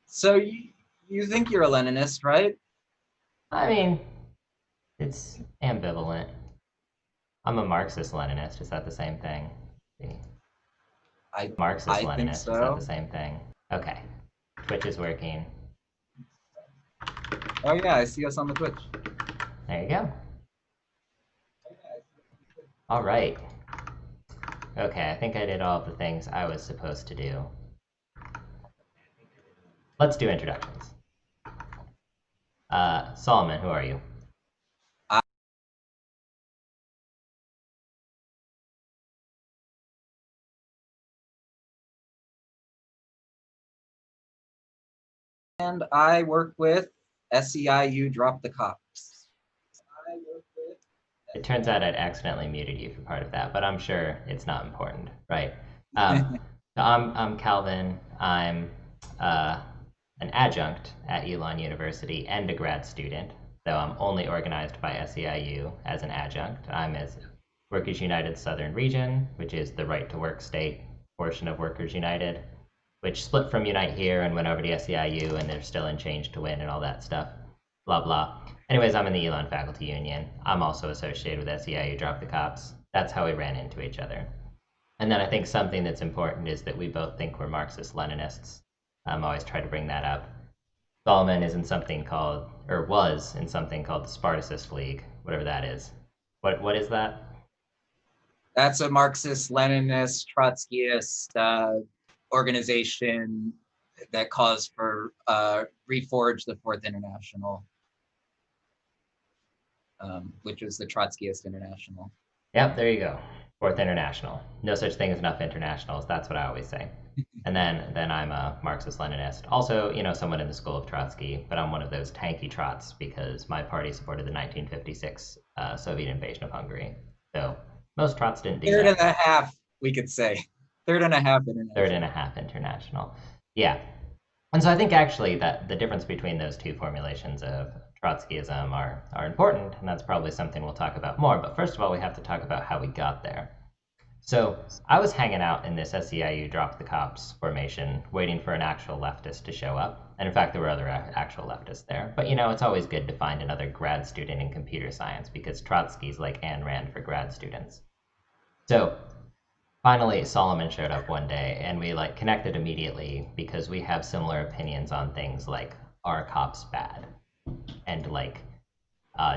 So you think you're a Leninist, right? I mean, it's ambivalent. I'm a Marxist-Leninist. Is that the same thing? I I think Marxist-Leninist. Is that the so. same thing? Okay. Twitch is working. Oh yeah, I see us on the Twitch. There you go. All right. Okay, I think I did all of the things I was supposed to do. Let's do introductions. Solomon, who are you? And I work with SEIU Drop the Cops. It turns out I'd accidentally muted you for part of that, but I'm sure it's not important, right? Um, I'm Calvin. I'm uh, an adjunct at Elon University and a grad student, though I'm only organized by SEIU as an adjunct. I'm as Workers United Southern Region, which is the right to work state portion of Workers United, which split from Unite here and went over to SEIU, and they're still in Change to Win and all that stuff. Blah, blah. Anyways, I'm in the Elon Faculty Union. I'm also associated with SEIU Drop the Cops. That's how we ran into each other. And then I think something that's important is that we both think we're Marxist Leninists. I always try to bring that up. Solomon is in something called, or was in something called the Spartacist League, whatever that is. What is that? That's a Marxist, Leninist, Trotskyist organization that calls for reforge the Fourth International, which is the Trotskyist International. Yep, there you go. Fourth International. No such thing as enough internationals. That's what I always say. And then I'm a Marxist-Leninist. Also, someone in the school of Trotsky, but I'm one of those tanky trots because my party supported the 1956 Soviet invasion of Hungary. So most trots didn't do Third and that. a half, we could say. Third and a half Third and a international. half international. Yeah. And so I think actually that the difference between those two formulations of Trotskyism are important, and that's probably something we'll talk about more. But first of all, we have to talk about how we got there. So I was hanging out in this SEIU Drop the Cops formation, waiting for an actual leftist to show up. And in fact, there were other actual leftists there. But it's always good to find another grad student in computer science because Trotsky's like Ayn Rand for grad students. So finally, Solomon showed up one day, and we like connected immediately because we have similar opinions on things like are cops bad, and like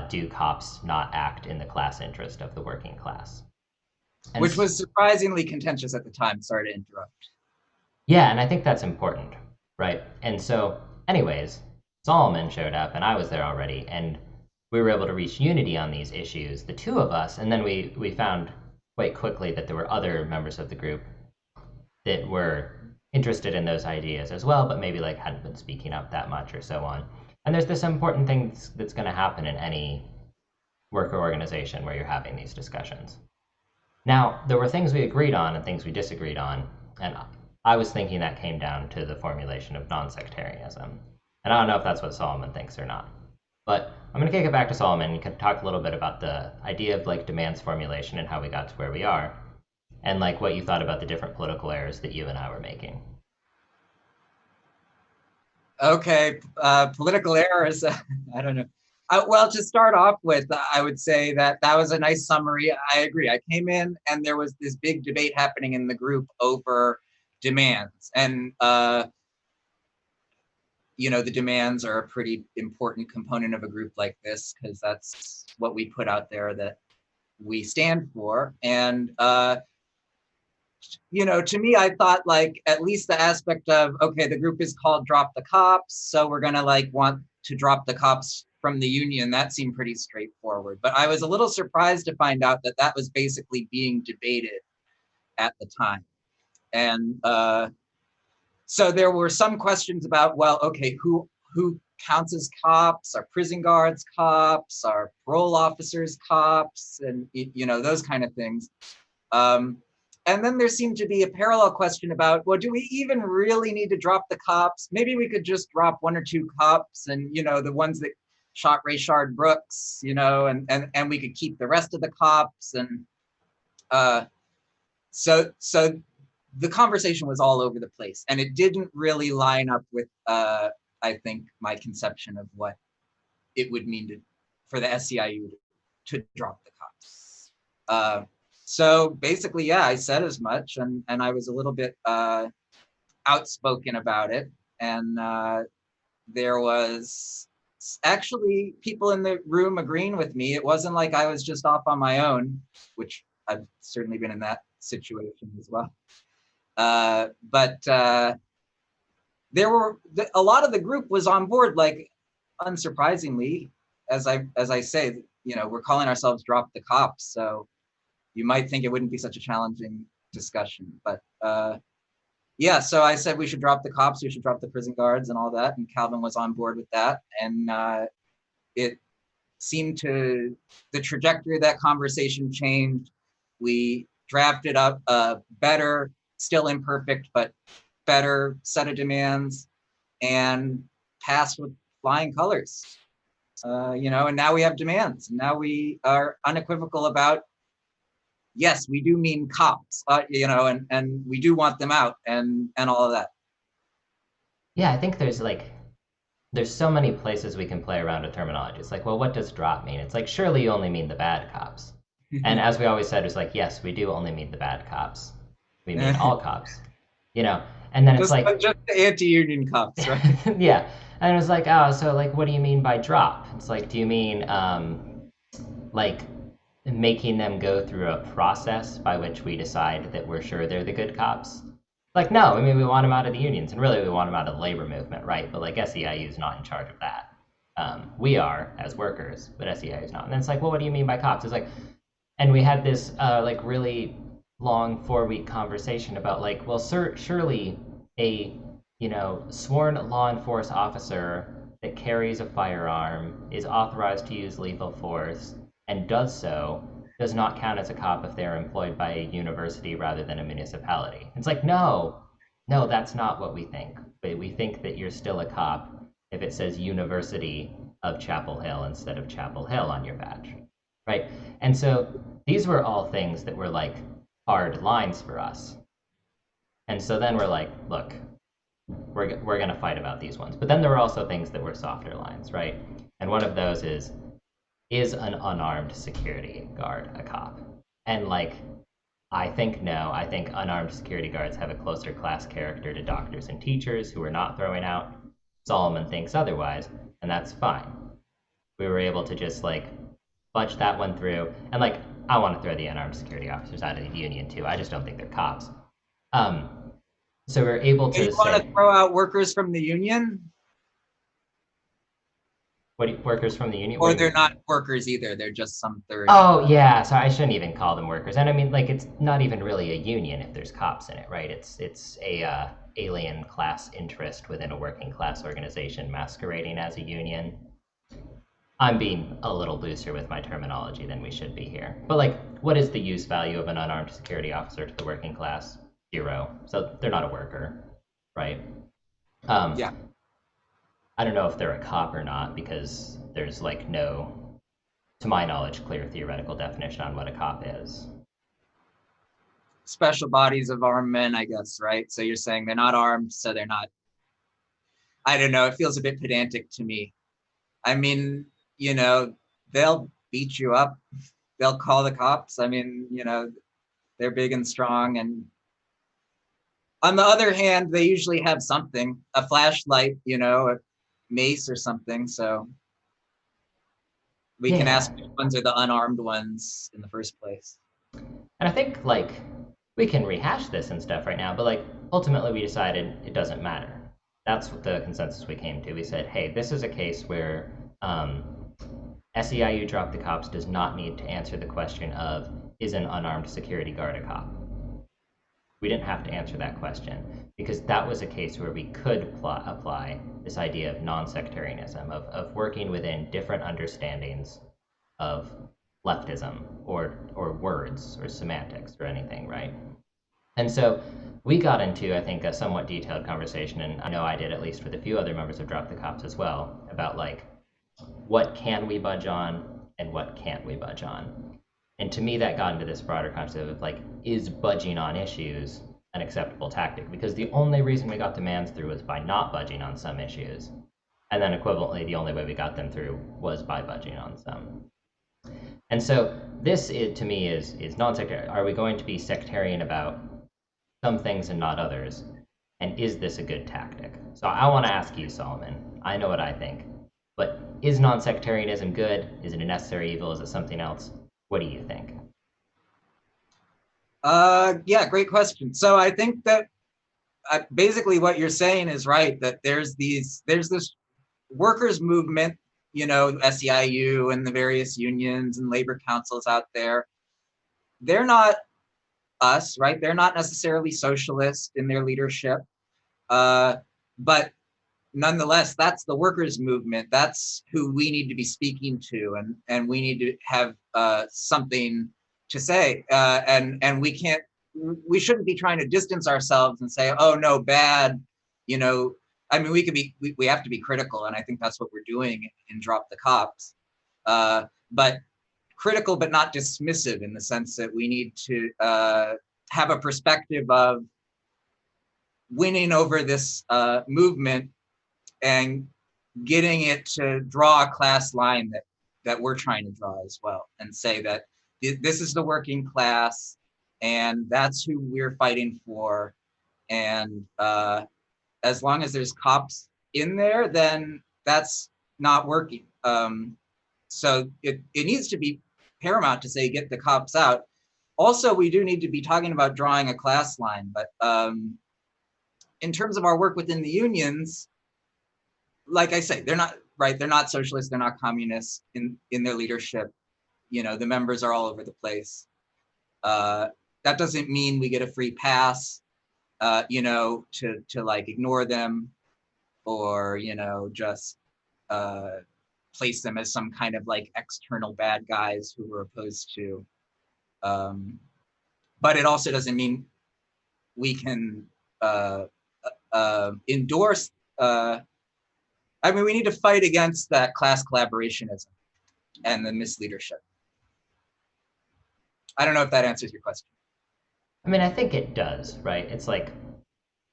do cops not act in the class interest of the working class? And Which was surprisingly contentious at the time. Sorry to interrupt. yeah, and I think that's important, right? And so, anyways, Solomon showed up, and I was there already, and we were able to reach unity on these issues, the two of us, and then we found quite quickly that there were other members of the group that were interested in those ideas as well, but maybe like hadn't been speaking up that much or so on. And there's this important thing that's going to happen in any worker organization where you're having these discussions. Now, there were things we agreed on and things we disagreed on, and I was thinking that came down to the formulation of non-sectarianism. And I don't know if that's what Solomon thinks or not. But I'm going to kick it back to Solomon and talk a little bit about the idea of like demands formulation and how we got to where we are, and like what you thought about the different political errors that you and I were making. Okay, political errors. I don't know. Well, to start off with, I would say that was a nice summary. I agree. I came in and there was this big debate happening in the group over demands. And, the demands are a pretty important component of a group like this because that's what we put out there that we stand for. And, to me, I thought like at least the aspect of, okay, the group is called Drop the Cops. So we're going to like want to drop the cops from the union. That seemed pretty straightforward. But I was a little surprised to find out that that was basically being debated at the time. And so there were some questions about, well, okay, who counts as cops? Are prison guards cops? Are parole officers cops? And, those kind of things. Um, and then there seemed to be a parallel question about, well, do we even really need to drop the cops? Maybe we could just drop one or two cops and, the ones that shot Rayshard Brooks, and we could keep the rest of the cops. And so the conversation was all over the place, and it didn't really line up with, I think, my conception of what it would mean for the SEIU to drop the cops. So basically, yeah, I said as much, and I was a little bit outspoken about it, and there was actually people in the room agreeing with me. It wasn't like I was just off on my own, which I've certainly been in that situation as well. But there were a lot of the group was on board, like, unsurprisingly, as I say, you know, we're calling ourselves Drop the Cops, so you might think it wouldn't be such a challenging discussion, but yeah, so I said we should drop the cops, we should drop the prison guards and all that, and Calvin was on board with that, and it seemed to, the trajectory of that conversation changed. We drafted up a better, still imperfect, but better set of demands, and passed with flying colors. You know, and now we have demands. Now we are unequivocal about, yes, we do mean cops, you know, and we do want them out, and all of that. Yeah, I think there's so many places we can play around with terminology. It's like, well, what does drop mean? It's like, surely you only mean the bad cops. And as we always said, it's like, yes, we do only mean the bad cops. We mean all cops, you know? And then it's like, just the anti-union cops, right? yeah. And it was like, oh, so like, what do you mean by drop? It's like, do you mean like making them go through a process by which we decide that we're sure they're the good cops? Like, no, I mean, we want them out of the unions, and really we want them out of the labor movement, right? But like SEIU is not in charge of that. We are as workers, but SEIU is not. And then it's like, well, what do you mean by cops? It's like, and we had this like really long 4-week conversation about like, well, surely a, you know, sworn law enforcement officer that carries a firearm is authorized to use lethal force and does so does not count as a cop if they're employed by a university rather than a municipality. It's like, no, that's not what we think. But we think that you're still a cop if it says University of Chapel Hill instead of Chapel Hill on your badge, right? And so these were all things that were like hard lines for us. And so then we're like, look, we're going to fight about these ones. But then there were also things that were softer lines, right? And one of those is an unarmed security guard a cop? And like, I think no. I think unarmed security guards have a closer class character to doctors and teachers who are not throwing out. Solomon thinks otherwise, and that's fine. We were able to just like budge that one through, and like, I want to throw the unarmed security officers out of the union too. I just don't think they're cops. So we're able to you want to throw out workers from the union? Workers from the union? Or they're not workers either. They're just some third. Oh, yeah. So I shouldn't even call them workers. And I mean, like, it's not even really a union if there's cops in it, right? It's a alien class interest within a working class organization masquerading as a union. I'm being a little looser with my terminology than we should be here. But like, what is the use value of an unarmed security officer to the working class? 0. So they're not a worker, right? Yeah. I don't know if they're a cop or not because there's like no, to my knowledge, clear theoretical definition on what a cop is. Special bodies of armed men, I guess, right? So you're saying they're not armed, so they're not, I don't know, it feels a bit pedantic to me. I mean, you know, they'll beat you up. They'll call the cops. I mean, you know, they're big and strong. And on the other hand, they usually have something, a flashlight, you know, a mace or something. So we can ask which ones are the unarmed ones in the first place. And I think like we can rehash this and stuff right now, but like ultimately we decided it doesn't matter. That's the consensus we came to. We said, hey, this is a case where SEIU Drop the Cops does not need to answer the question of, is an unarmed security guard a cop? We didn't have to answer that question because that was a case where we could apply this idea of non-sectarianism, of working within different understandings of leftism or words or semantics or anything, right? And so we got into, I think, a somewhat detailed conversation, and I know I did at least with a few other members of Drop the Cops as well, about like, what can we budge on and what can't we budge on? And to me, that got into this broader concept of like, is budging on issues an acceptable tactic, because the only reason we got demands through was by not budging on some issues. And then equivalently, the only way we got them through was by budging on some. And so this, to me, is non-sectarian. Are we going to be sectarian about some things and not others? And is this a good tactic? So I want to ask you, Solomon. I know what I think. But is non-sectarianism good? Is it a necessary evil? Is it something else? What do you think? Yeah, great question. So I think that basically what you're saying is right, that there's this workers movement, SEIU and the various unions and labor councils out there. They're not us, right? They're not necessarily socialist in their leadership. But nonetheless, that's the workers movement. That's who we need to be speaking to, and we need to have something to say. And we shouldn't be trying to distance ourselves and say, oh no, bad. I mean, we have to be critical, and I think that's what we're doing in Drop the Cops. But critical, but not dismissive, in the sense that we need to have a perspective of winning over this movement and getting it to draw a class line that we're trying to draw as well, and say that this is the working class and that's who we're fighting for. And as long as there's cops in there, then that's not working. So it needs to be paramount to say, get the cops out. Also, we do need to be talking about drawing a class line, but in terms of our work within the unions, like I say, they're not right. They're not socialists. They're not communists in their leadership. The members are all over the place. That doesn't mean we get a free pass, to like ignore them, or just place them as some kind of like external bad guys who we're opposed to. But it also doesn't mean we can endorse. We need to fight against that class collaborationism and the misleadership. I don't know if that answers your question. I mean, I think it does, right? It's like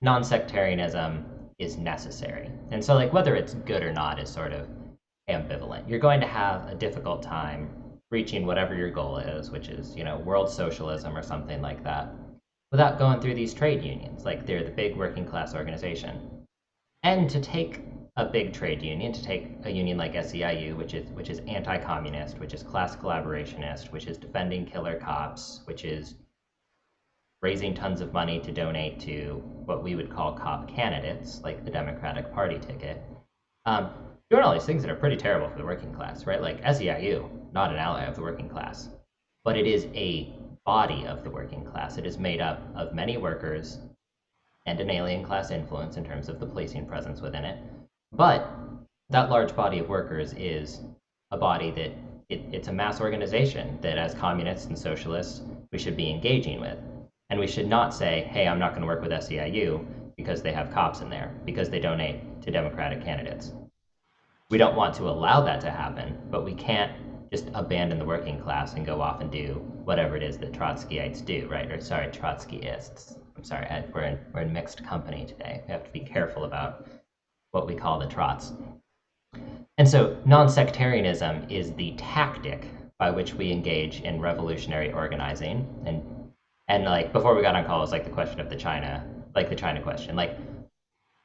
non-sectarianism is necessary. And so like whether it's good or not is sort of ambivalent. You're going to have a difficult time reaching whatever your goal is, which is, world socialism or something like that, without going through these trade unions. Like they're the big working class organization. And to take a big trade union, to take a union like SEIU, which is anti-communist, which is class collaborationist, which is defending killer cops, which is raising tons of money to donate to what we would call cop candidates, like the Democratic Party ticket, doing all these things that are pretty terrible for the working class, right? Like SEIU, not an ally of the working class, but it is a body of the working class. It is made up of many workers and an alien class influence in terms of the policing presence within it. But that large body of workers is a body that it's a mass organization that as communists and socialists, we should be engaging with. And we should not say, hey, I'm not going to work with SEIU because they have cops in there, because they donate to Democratic candidates. We don't want to allow that to happen, but we can't just abandon the working class and go off and do whatever it is that Trotskyites do, right? Or sorry, Trotskyists. I'm sorry, we're in mixed company today. We have to be careful about what we call the Trots. And so non-sectarianism is the tactic by which we engage in revolutionary organizing. And like before we got on call, it was like the question of the China question. Like,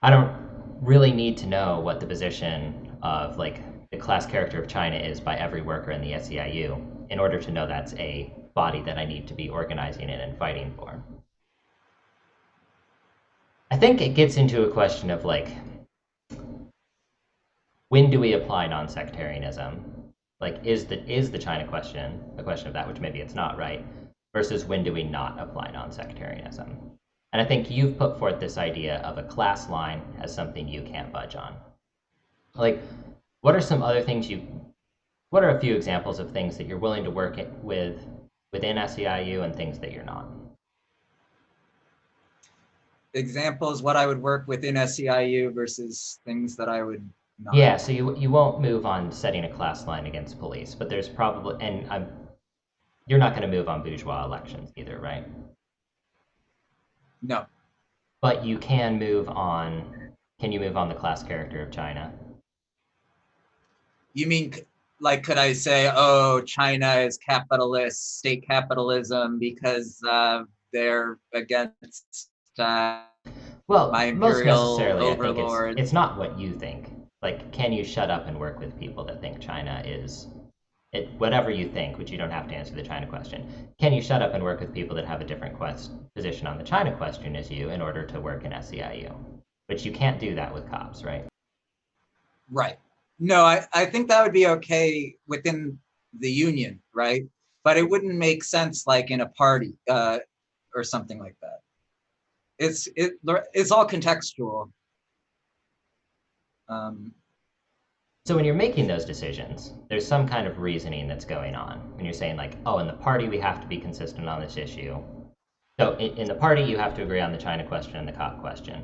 I don't really need to know what the position of like the class character of China is by every worker in the SEIU in order to know that's a body that I need to be organizing in and fighting for. I think it gets into a question of like, when do we apply non-sectarianism? Like, is the China question a question of that, which maybe it's not, right? Versus when do we not apply non-sectarianism? And I think you've put forth this idea of a class line as something you can't budge on. Like, what are some other things what are a few examples of things that you're willing to work with within SEIU and things that you're not? Examples, what I would work within SEIU versus things that I would not. Yeah, so you won't move on setting a class line against police, but there's probably, you're not going to move on bourgeois elections either, right? No. But you can move on. Can you move on the class character of China? You mean like could I say, oh, China is capitalist, state capitalism because they're against my Well, most imperial necessarily, I think it's overlords? not what you think. Like, can you shut up and work with people that think China is it? Whatever you think, which you don't have to answer the China question. Can you shut up and work with people that have a different position on the China question as you in order to work in SEIU? But you can't do that with cops, right? Right. No, I think that would be okay within the union, right? But it wouldn't make sense like in a party or something like that. It's all contextual. Um, So when you're making those decisions, there's some kind of reasoning that's going on. When you're saying like, oh, in the party we have to be consistent on this issue. So in the party you have to agree on the China question and the COP question.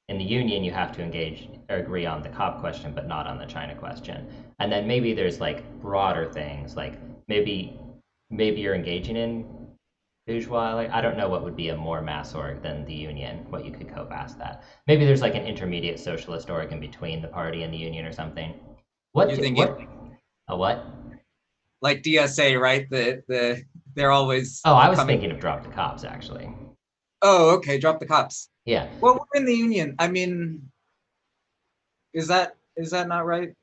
In the union you have to engage or agree on the COP question, but not on the China question. And then maybe there's like broader things, like maybe you're engaging in bourgeois. Like I don't know what would be a more mass org than the union. What you could go past that. Maybe there's like an intermediate socialist org in between the party and the union or something. you're thinking What a what? like DSA, right? They're always Oh, I was coming. thinking of drop the cops actually. Oh, okay, drop the cops. Yeah. Well, we're in the union. I mean, is that not right?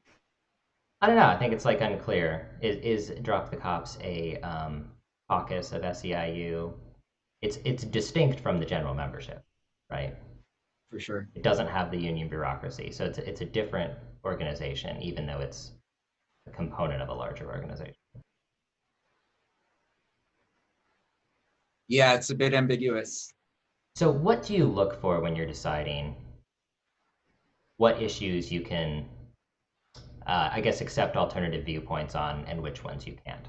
I don't know. I think it's like unclear. Is drop the cops a caucus of SEIU? It's distinct from the general membership, right? For sure. It doesn't have the union bureaucracy, so it's a different organization, even though it's a component of a larger organization. Yeah, it's a bit ambiguous. So, what do you look for when you're deciding what issues you can, I guess, accept alternative viewpoints on, and which ones you can't?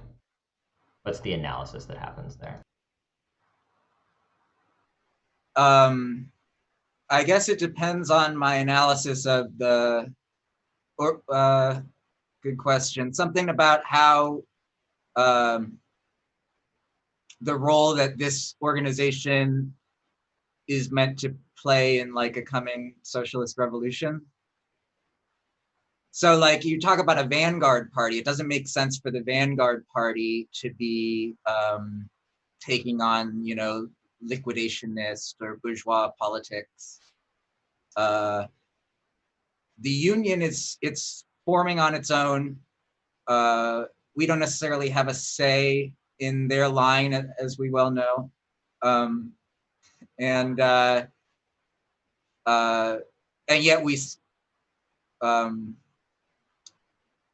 What's the analysis that happens there? Um, I guess it depends on my analysis of the or good question. Something about how um, the role that this organization is meant to play in like a coming socialist revolution. So like you talk about a vanguard party, it doesn't make sense for the vanguard party to be taking on, liquidationist or bourgeois politics. Uh, the union it's forming on its own. We don't necessarily have a say in their line, as we well know, um, and uh, and yet um,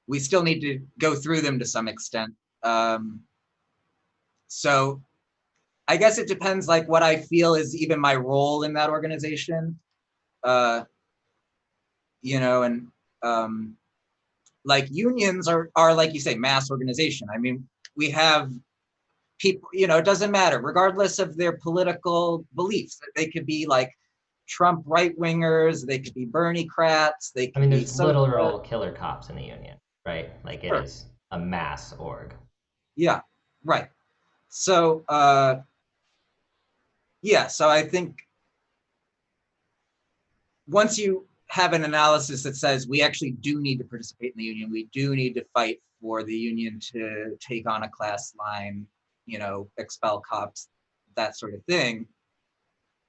we still need to go through them to some extent. So I guess it depends, like what I feel is even my role in that organization, uh, and um, like unions are like you say, mass organization. I mean, we have people, it doesn't matter, regardless of their political beliefs. They could be like Trump right wingers, they could be Bernie crats, they I could mean, be there's social. literal killer cops in the union, right? Like it Sure. is a mass org. Yeah, right. So yeah, so I think once you have an analysis that says we actually do need to participate in the union, we do need to fight for the union to take on a class line, expel cops, that sort of thing,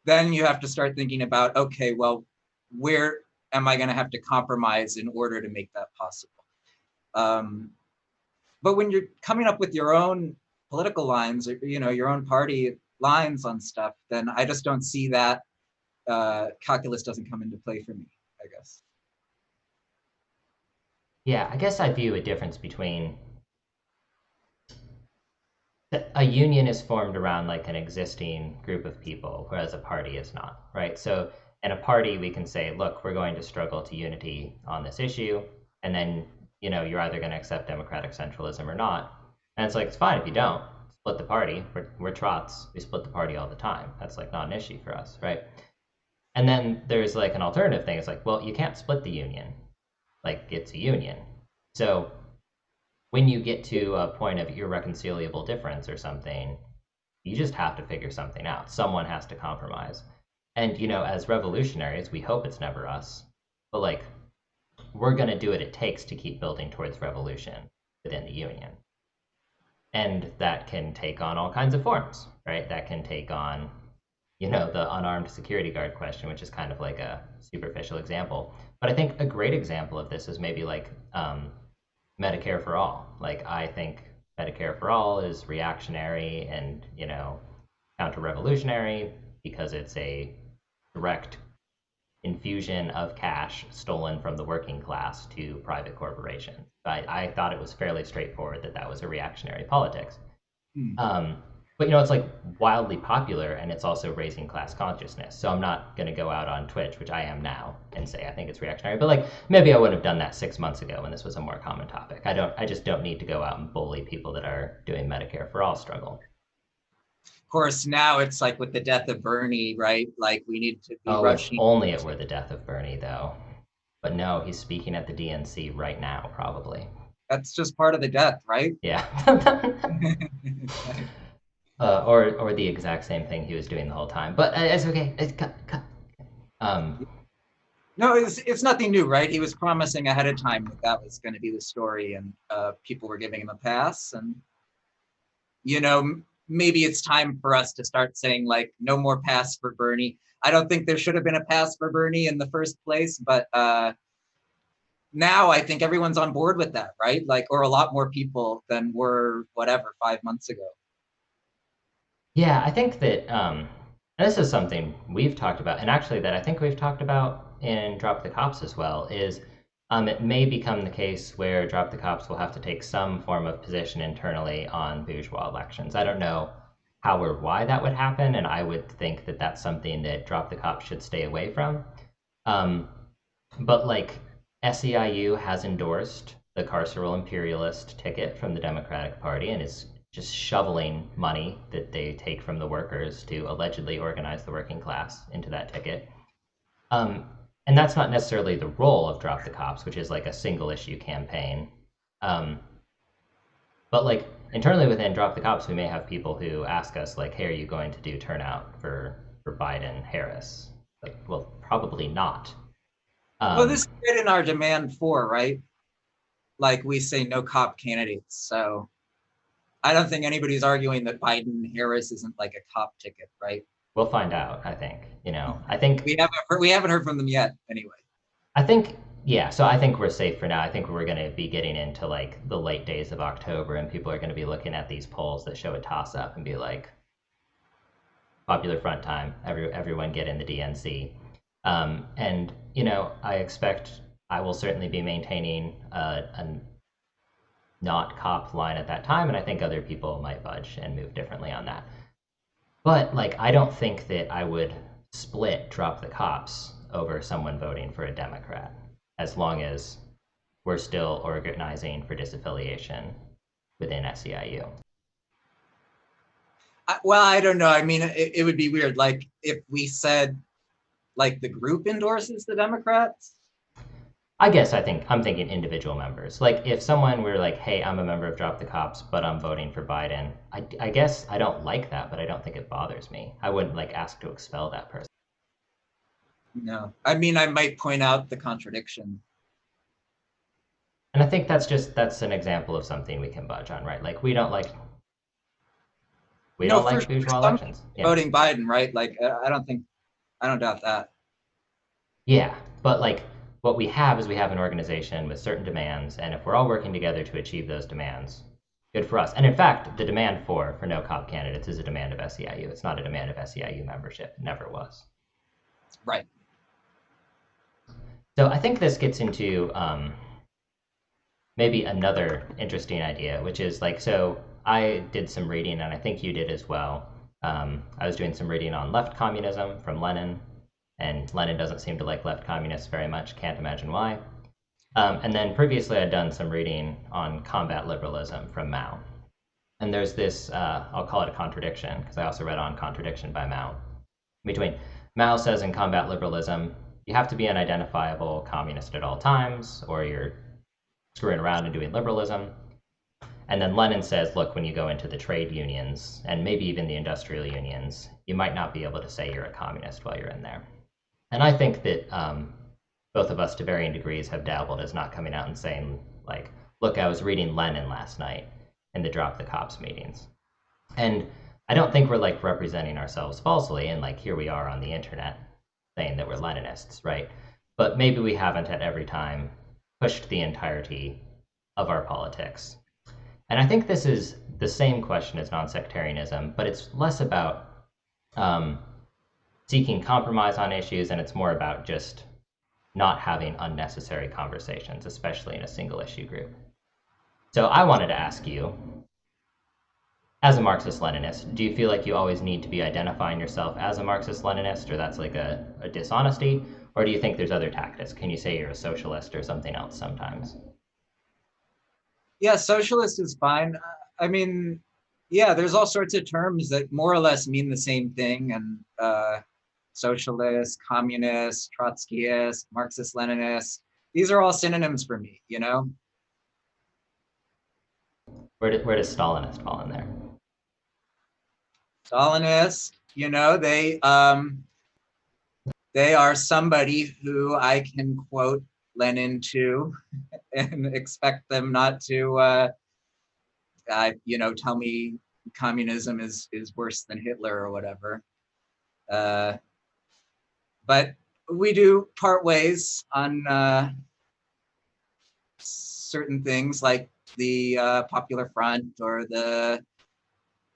then you have to start thinking about, okay, well, where am I going to have to compromise in order to make that possible? But when you're coming up with your own political lines, or your own party lines on stuff, then I just don't see that calculus doesn't come into play for me, I guess. Yeah, I guess I view a difference between a union is formed around like an existing group of people, whereas a party is not, right? So in a party, we can say, look, we're going to struggle to unity on this issue, and then you're either going to accept democratic centralism or not. And it's like it's fine if you don't split the party. We're trots. We split the party all the time. That's like not an issue for us, right? And then there's like an alternative thing. It's like, well, you can't split the union. Like it's a union. So when you get to a point of irreconcilable difference or something, you just have to figure something out. Someone has to compromise. And, as revolutionaries, we hope it's never us. But, like, we're going to do what it takes to keep building towards revolution within the Union. And that can take on all kinds of forms, right? That can take on, the unarmed security guard question, which is kind of like a superficial example. But I think a great example of this is maybe like Medicare for all. Like, I think Medicare for all is reactionary and, counter-revolutionary because it's a direct infusion of cash stolen from the working class to private corporations. I thought it was fairly straightforward that that was a reactionary politics. Hmm. But it's like wildly popular, and it's also raising class consciousness. So I'm not going to go out on Twitch, which I am now, and say I think it's reactionary. But like maybe I would have done that 6 months ago when this was a more common topic. I just don't need to go out and bully people that are doing Medicare for all struggle. Of course, now it's like with the death of Bernie, right? Like we need to be Oh, if rushing. only it were the death of Bernie, though. But no, he's speaking at the DNC right now, probably. That's just part of the death, right? Yeah. Or the exact same thing he was doing the whole time. But it's okay. It's cut. Um, No, it's nothing new, right? He was promising ahead of time that that was going to be the story, and people were giving him a pass. And maybe it's time for us to start saying like, no more pass for Bernie. I don't think there should have been a pass for Bernie in the first place, but now I think everyone's on board with that, right? Like, or a lot more people than were whatever 5 months ago. yeah, I think that this is something we've talked about, and actually that I think we've talked about in Drop the Cops as well, is it may become the case where Drop the Cops will have to take some form of position internally on bourgeois elections. I don't know how or why that would happen, and I would think that that's something that Drop the Cops should stay away from. Um, but like SEIU has endorsed the carceral imperialist ticket from the Democratic Party and is just shoveling money that they take from the workers to allegedly organize the working class into that ticket. Um, and that's not necessarily the role of Drop the Cops, which is like a single issue campaign. Um, but like internally within Drop the Cops, we may have people who ask us like, "Hey, are you going to do turnout for Biden Harris?" Like, well, probably not. Well, Um, this is right in our demand for, right? Like we say no cop candidates. So I don't think anybody's arguing that Biden Harris isn't like a cop ticket, right? we'll find out. I think. I think We haven't heard from them yet anyway. I think, yeah, so I think we're safe for now. I think we're going to be getting into like the late days of October, and people are going to be looking at these polls that show a toss up and be like, Popular Front time, everyone get in the DNC. And, I expect I will certainly be maintaining a not cop line at that time, and I think other people might budge and move differently on that. But like, I don't think that I would split Drop the Cops over someone voting for a Democrat, as long as we're still organizing for disaffiliation within SEIU. Well, I don't know. I mean, it would be weird. Like if we said, like the group endorses the Democrats. I guess I'm thinking individual members. Like if someone were like, "Hey, I'm a member of Drop the Cops, but I'm voting for Biden," I guess I don't like that, but I don't think it bothers me. I wouldn't like ask to expel that person. No, I mean, I might point out the contradiction. And I think that's an example of something we can budge on, right? Like we No, don't for like sure, bourgeois some elections. Yeah. voting Biden, right? Like I don't doubt that. Yeah, but like what we have is we have an organization with certain demands, and if we're all working together to achieve those demands, good for us. And in fact, the demand for no cop candidates is a demand of SEIU. It's not a demand of SEIU membership. It never was. Right. So I think this gets into maybe another interesting idea, which is like, so I did some reading, and I think you did as well. I was doing some reading on left communism from Lenin, and Lenin doesn't seem to like left communists very much. Can't imagine why. And then previously I'd done some reading on combat liberalism from Mao. And there's this, I'll call it a contradiction, because I also read on Contradiction by Mao. Between Mao says in combat liberalism, you have to be an identifiable communist at all times, or you're screwing around and doing liberalism. And then Lenin says, look, when you go into the trade unions and maybe even the industrial unions, you might not be able to say you're a communist while you're in there. And I think that both of us to varying degrees have dabbled as not coming out and saying, like, look, I was reading Lenin last night in the Drop the Cops meetings. And I don't think we're like representing ourselves falsely. And like, here we are on the internet saying that we're Leninists, right? But maybe we haven't at every time pushed the entirety of our politics. And I think this is the same question as non-sectarianism, but it's less about seeking compromise on issues, and it's more about just not having unnecessary conversations, especially in a single issue group. So I wanted to ask you, as a Marxist-Leninist, do you feel like you always need to be identifying yourself as a Marxist-Leninist, or that's like a dishonesty? Or do you think there's other tactics? Can you say you're a socialist or something else sometimes? Yeah, socialist is fine. I mean, yeah, there's all sorts of terms that more or less mean the same thing. And socialist, communist, Trotskyist, Marxist, Leninist, these are all synonyms for me, you know? Where does Stalinist fall in there? Stalinist, you know, they are somebody who I can quote Lenin to and expect them not to, you know, tell me communism is worse than Hitler or whatever. But we do part ways on certain things like the Popular Front or the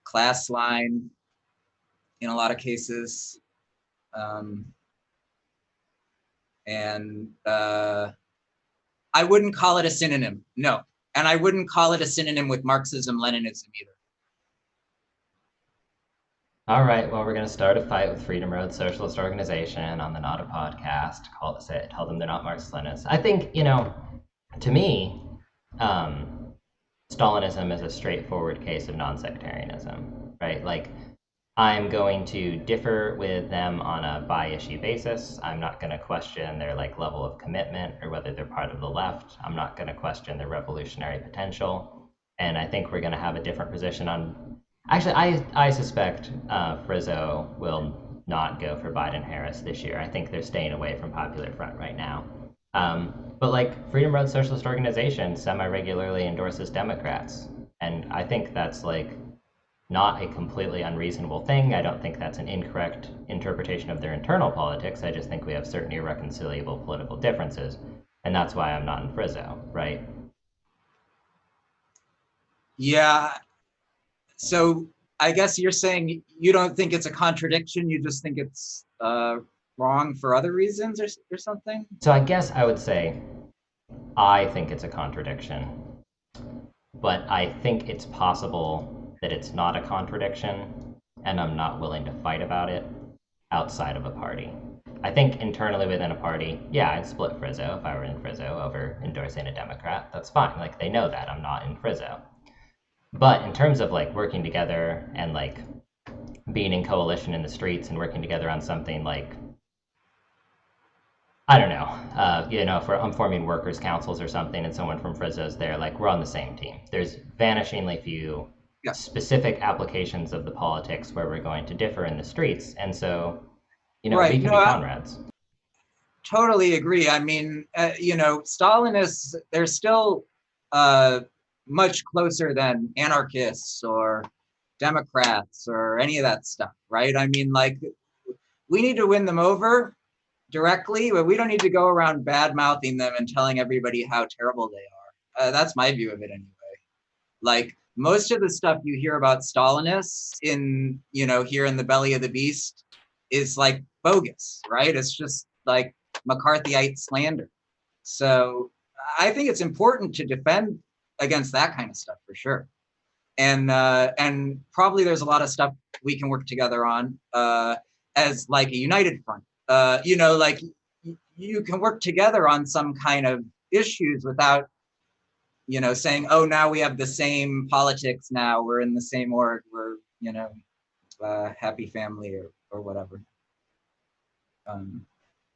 class line in a lot of cases. And I wouldn't call it a synonym, no. And I wouldn't call it a synonym with Marxism, Leninism either. All right, well, we're going to start a fight with Freedom Road Socialist Organization on the Not a Podcast. Tell them they're not Marxist-Leninists. I think, you know, to me, Stalinism is a straightforward case of non-sectarianism, right? Like, I'm going to differ with them on a by-issue basis. I'm not going to question their like level of commitment or whether they're part of the left. I'm not going to question their revolutionary potential. And I think we're going to have a different position on. Actually, I suspect Frizzo will not go for Biden-Harris this year. I think they're staying away from Popular Front right now. But like Freedom Road Socialist Organization semi-regularly endorses Democrats. And I think that's like not a completely unreasonable thing. I don't think that's an incorrect interpretation of their internal politics. I just think we have certain irreconcilable political differences. And that's why I'm not in Frizzo, right? Yeah. So I guess you're saying you don't think it's a contradiction. You just think it's wrong for other reasons or something? So I guess I would say I think it's a contradiction, but I think it's possible that it's not a contradiction, and I'm not willing to fight about it outside of a party. I think internally within a party, yeah, I'd split Frizzo if I were in Frizzo over endorsing a Democrat. That's fine. Like, they know that I'm not in Frizzo. But in terms of like working together and like being in coalition in the streets and working together on something like, I don't know, you know, if I'm forming workers' councils or something and someone from Frizzo's there, like, we're on the same team. There's vanishingly few specific applications of the politics where we're going to differ in the streets. And so, you know, we can be comrades. Totally agree. I mean, you know, Stalinists, they're still much closer than anarchists or Democrats or any of that stuff, right? I mean, like, we need to win them over directly, but we don't need to go around bad mouthing them and telling everybody how terrible they are. That's my view of it anyway. Like, most of the stuff you hear about Stalinists in, you know, here in the belly of the beast is like bogus, right? It's just like McCarthyite slander. So I think it's important to defend against that kind of stuff for sure. And probably there's a lot of stuff we can work together on as like a united front. You know, like you can work together on some kind of issues without, you know, saying, oh, now we have the same politics, now we're in the same org, we're, you know, happy family or whatever.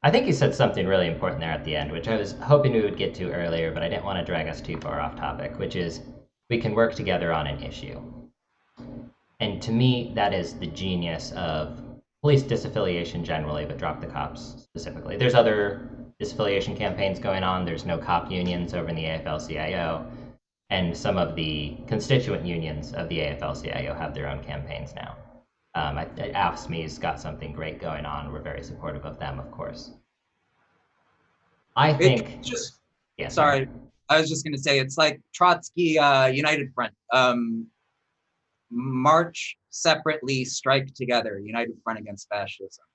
I think you said something really important there at the end, which I was hoping we would get to earlier, but I didn't want to drag us too far off topic, which is we can work together on an issue. And to me, that is the genius of police disaffiliation generally, but drop the cops specifically. There's other disaffiliation campaigns going on. There's no cop unions over in the AFL-CIO, and some of the constituent unions of the AFL-CIO have their own campaigns now. AFSCME's got something great going on. We're very supportive of them, of course. I think just, yeah, sorry, I was just going to say, it's like Trotsky United Front. March separately, strike together, United Front against fascism.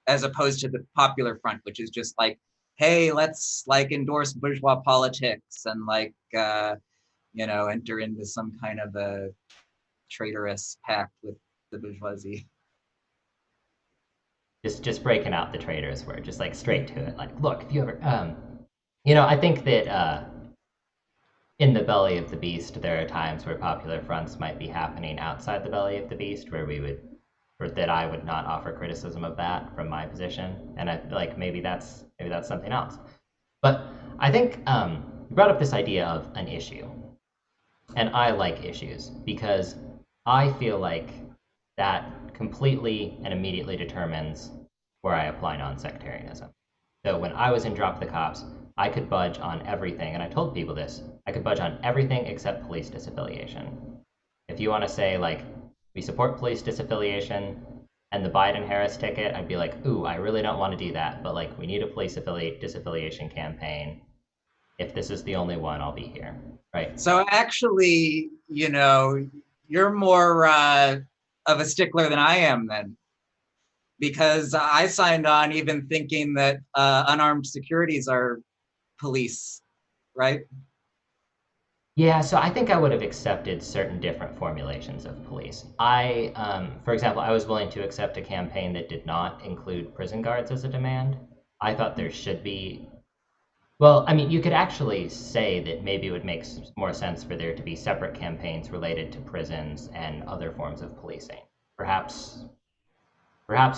As opposed to the Popular Front, which is just like, hey, let's like endorse bourgeois politics and like, you know, enter into some kind of a traitorous pact with the bourgeoisie. just breaking out the traitors word, just like straight to it. Like, look, if you ever, you know, I think that in the belly of the beast, there are times where popular fronts might be happening outside the belly of the beast, where we would, or that I would not offer criticism of that from my position, and I feel like maybe that's something else. But I think you brought up this idea of an issue, and I like issues because I feel like that completely and immediately determines where I apply non-sectarianism. So when I was in Drop the Cops, I could budge on everything, and I told people this, I could budge on everything except police disaffiliation. If you want to say, like, we support police disaffiliation and the Biden-Harris ticket, I'd be like, ooh, I really don't want to do that, but, like, we need a police disaffiliation campaign. If this is the only one, I'll be here, right? So actually, you know, you're more of a stickler than I am then, because I signed on even thinking that unarmed securities are police, right? Yeah, so I think I would have accepted certain different formulations of police. For example, I was willing to accept a campaign that did not include prison guards as a demand. I thought there should be, well, I mean, you could actually say that maybe it would make more sense for there to be separate campaigns related to prisons and other forms of policing. Perhaps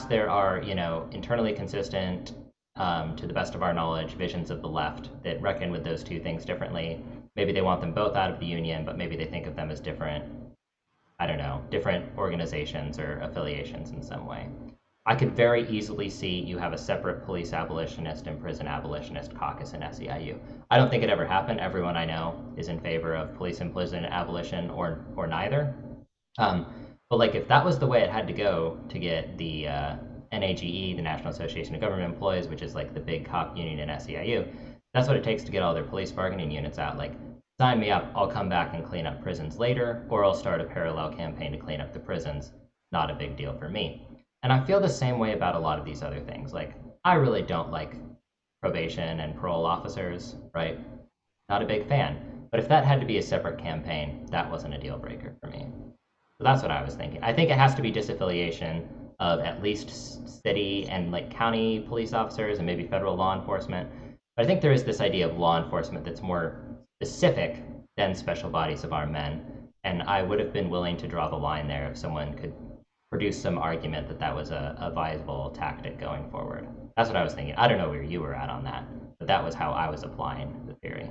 there are, you know, internally consistent, to the best of our knowledge, visions of the left that reckon with those two things differently. Maybe they want them both out of the union, but maybe they think of them as different, I don't know, different organizations or affiliations in some way. I could very easily see you have a separate police abolitionist and prison abolitionist caucus in SEIU. I don't think it ever happened. Everyone I know is in favor of police and prison abolition or neither. But like if that was the way it had to go to get the NAGE, the National Association of Government Employees, which is like the big cop union in SEIU, that's what it takes to get all their police bargaining units out. Like, sign me up, I'll come back and clean up prisons later, or I'll start a parallel campaign to clean up the prisons. Not a big deal for me. And I feel the same way about a lot of these other things. Like, I really don't like probation and parole officers, right? Not a big fan. But if that had to be a separate campaign, that wasn't a deal breaker for me. So that's what I was thinking. I think it has to be disaffiliation of at least city and like county police officers and maybe federal law enforcement. But I think there is this idea of law enforcement that's more specific than special bodies of armed men. And I would have been willing to draw the line there if someone could produce some argument that that was a viable tactic going forward. That's what I was thinking. I don't know where you were at on that, but that was how I was applying the theory.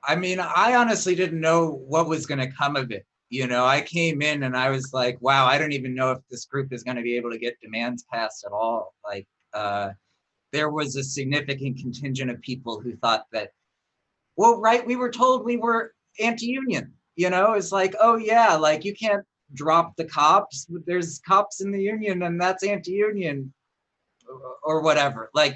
I mean, I honestly didn't know what was going to come of it. You know, I came in and I was like, wow, I don't even know if this group is going to be able to get demands passed at all. Like, there was a significant contingent of people who thought that, well, right, we were told we were anti-union. You know, it's like, oh yeah, like you can't drop the cops. There's cops in the union and that's anti-union or whatever. Like,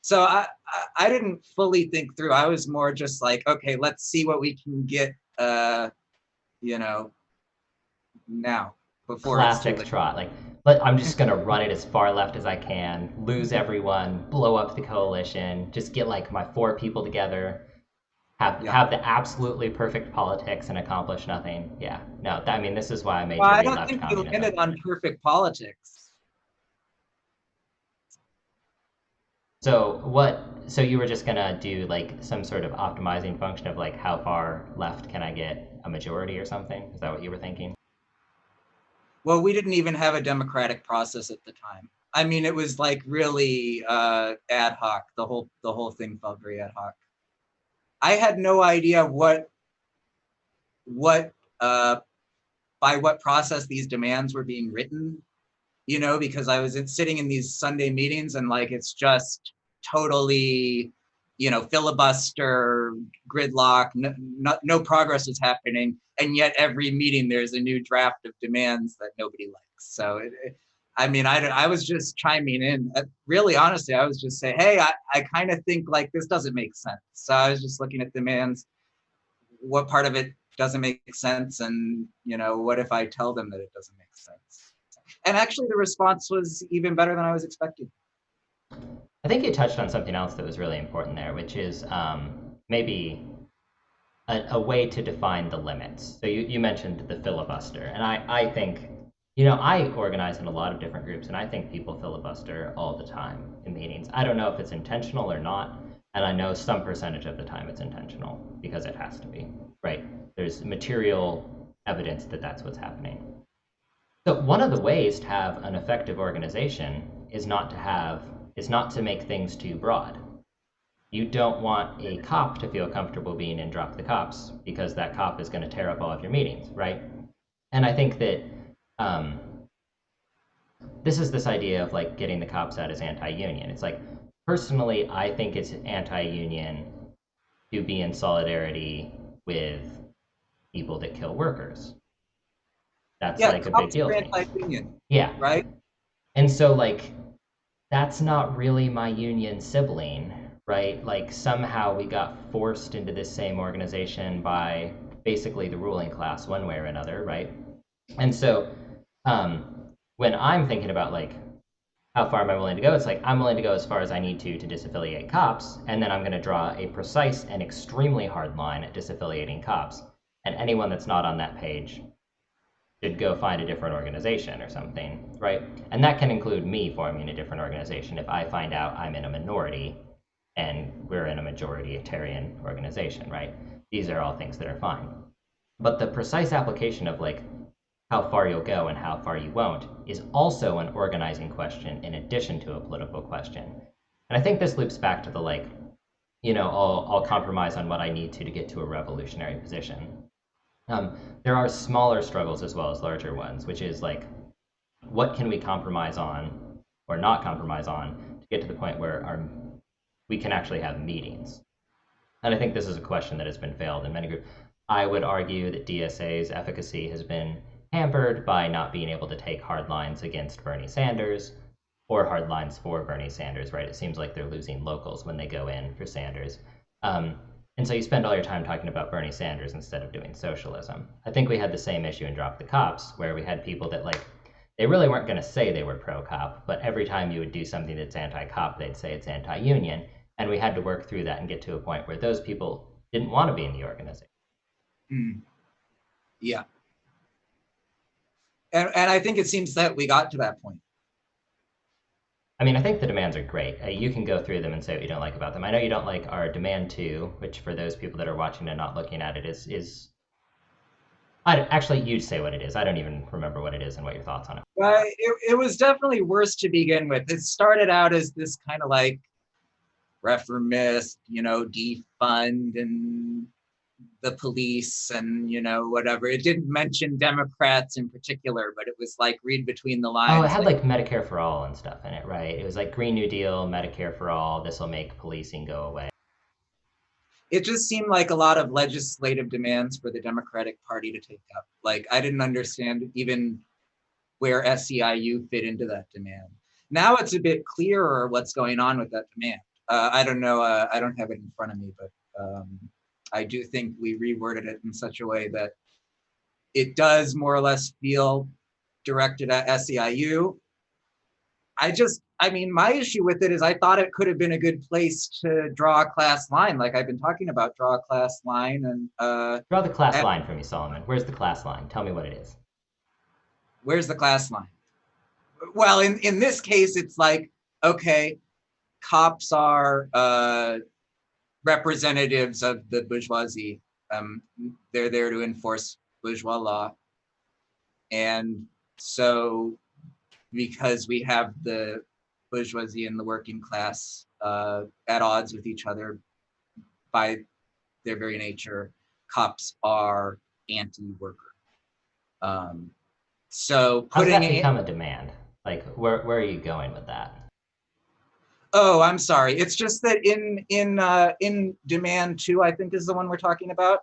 so I didn't fully think through. I was more just like, okay, let's see what we can get, you know, now before it's too Classic late. trot. Like, I'm just gonna run it as far left as I can, lose everyone, blow up the coalition, just get like my 4 people together, have the absolutely perfect politics and accomplish nothing. Yeah, no, I mean this is why I Well, majored I in don't left think you communism. landed on perfect politics. So what? So you were just gonna do like some sort of optimizing function of like how far left can I get a majority or something? Is that what you were thinking? Well, we didn't even have a democratic process at the time. I mean, it was like really ad hoc. The whole thing felt very ad hoc. I had no idea what what by what process these demands were being written, because I was sitting in these Sunday meetings and like it's just totally, filibuster, gridlock, no progress is happening, and yet every meeting there's a new draft of demands that nobody likes. So I was just chiming in. Really, honestly, I was just saying, hey, I kind of think like this doesn't make sense. So I was just looking at demands, what part of it doesn't make sense, and what if I tell them that it doesn't make sense? And actually, the response was even better than I was expecting. I think you touched on something else that was really important there, which is maybe a way to define the limits. So you mentioned the filibuster, and I think, I organize in a lot of different groups, and I think people filibuster all the time in meetings. I don't know if it's intentional or not, and I know some percentage of the time it's intentional because it has to be, right? There's material evidence that that's what's happening. So one of the ways to have an effective organization is not to make things too broad. You don't want a cop to feel comfortable being in Drop the Cops because that cop is going to tear up all of your meetings, right? And I think that um, this is this idea of like getting the cops out as anti-union. It's like, personally, I think it's anti-union to be in solidarity with people that kill workers. That's Yeah, like a big cops deal are to me. anti-union, Yeah. right? And so like that's not really my union sibling, right? Like somehow we got forced into this same organization by basically the ruling class one way or another, right? And so when I'm thinking about like how far am I willing to go, it's like I'm willing to go as far as I need to disaffiliate cops, and then I'm going to draw a precise and extremely hard line at disaffiliating cops. And anyone that's not on that page should go find a different organization or something, right? And that can include me forming a different organization if I find out I'm in a minority and we're in a majoritarian organization, right? These are all things that are fine. But the precise application of like how far you'll go and how far you won't is also an organizing question in addition to a political question. And I think this loops back to the like, I'll compromise on what I need to get to a revolutionary position. There are smaller struggles as well as larger ones, which is like, what can we compromise on or not compromise on to get to the point where we can actually have meetings? And I think this is a question that has been failed in many groups. I would argue that DSA's efficacy has been hampered by not being able to take hard lines against Bernie Sanders or hard lines for Bernie Sanders, right? It seems like they're losing locals when they go in for Sanders. And so you spend all your time talking about Bernie Sanders instead of doing socialism. I think we had the same issue in Drop the Cops, where we had people that like, they really weren't going to say they were pro-cop, but every time you would do something that's anti-cop, they'd say it's anti-union. And we had to work through that and get to a point where those people didn't want to be in the organization. Mm, yeah. And I think it seems that we got to that point. I mean, I think the demands are great. You can go through them and say what you don't like about them. I know you don't like our demand two, which for those people that are watching and not looking at it is actually, you'd say what it is. I don't even remember what it is and what your thoughts on it. It was definitely worse to begin with. It started out as this kind of like reformist, defund and the police and, whatever. It didn't mention Democrats in particular, but it was like read between the Oh, it lines. had like Medicare for all and stuff in it, right? It was like Green New Deal, Medicare for all. This will make policing go away. It just seemed like a lot of legislative demands for the Democratic Party to take up. Like, I didn't understand even where SEIU fit into that demand. Now it's a bit clearer what's going on with that demand. I don't know. I don't have it in front of me, but I do think we reworded it in such a way that it does more or less feel directed at SEIU. My issue with it is I thought it could have been a good place to draw a class line, like I've been talking about, draw a class line. And Draw the class line for me, Solomon. Where's the class line? Tell me what it is. Where's the class line? Well, in this case, it's like, okay, cops are representatives of the bourgeoisie. They're there to enforce bourgeois law. And so because we have the bourgeoisie and the working class at odds with each other by their very nature, cops are anti-worker. So How's putting that it, become a demand? Like, where are you going with that? oh, I'm sorry. It's just that in demand two, I think is the one we're talking about.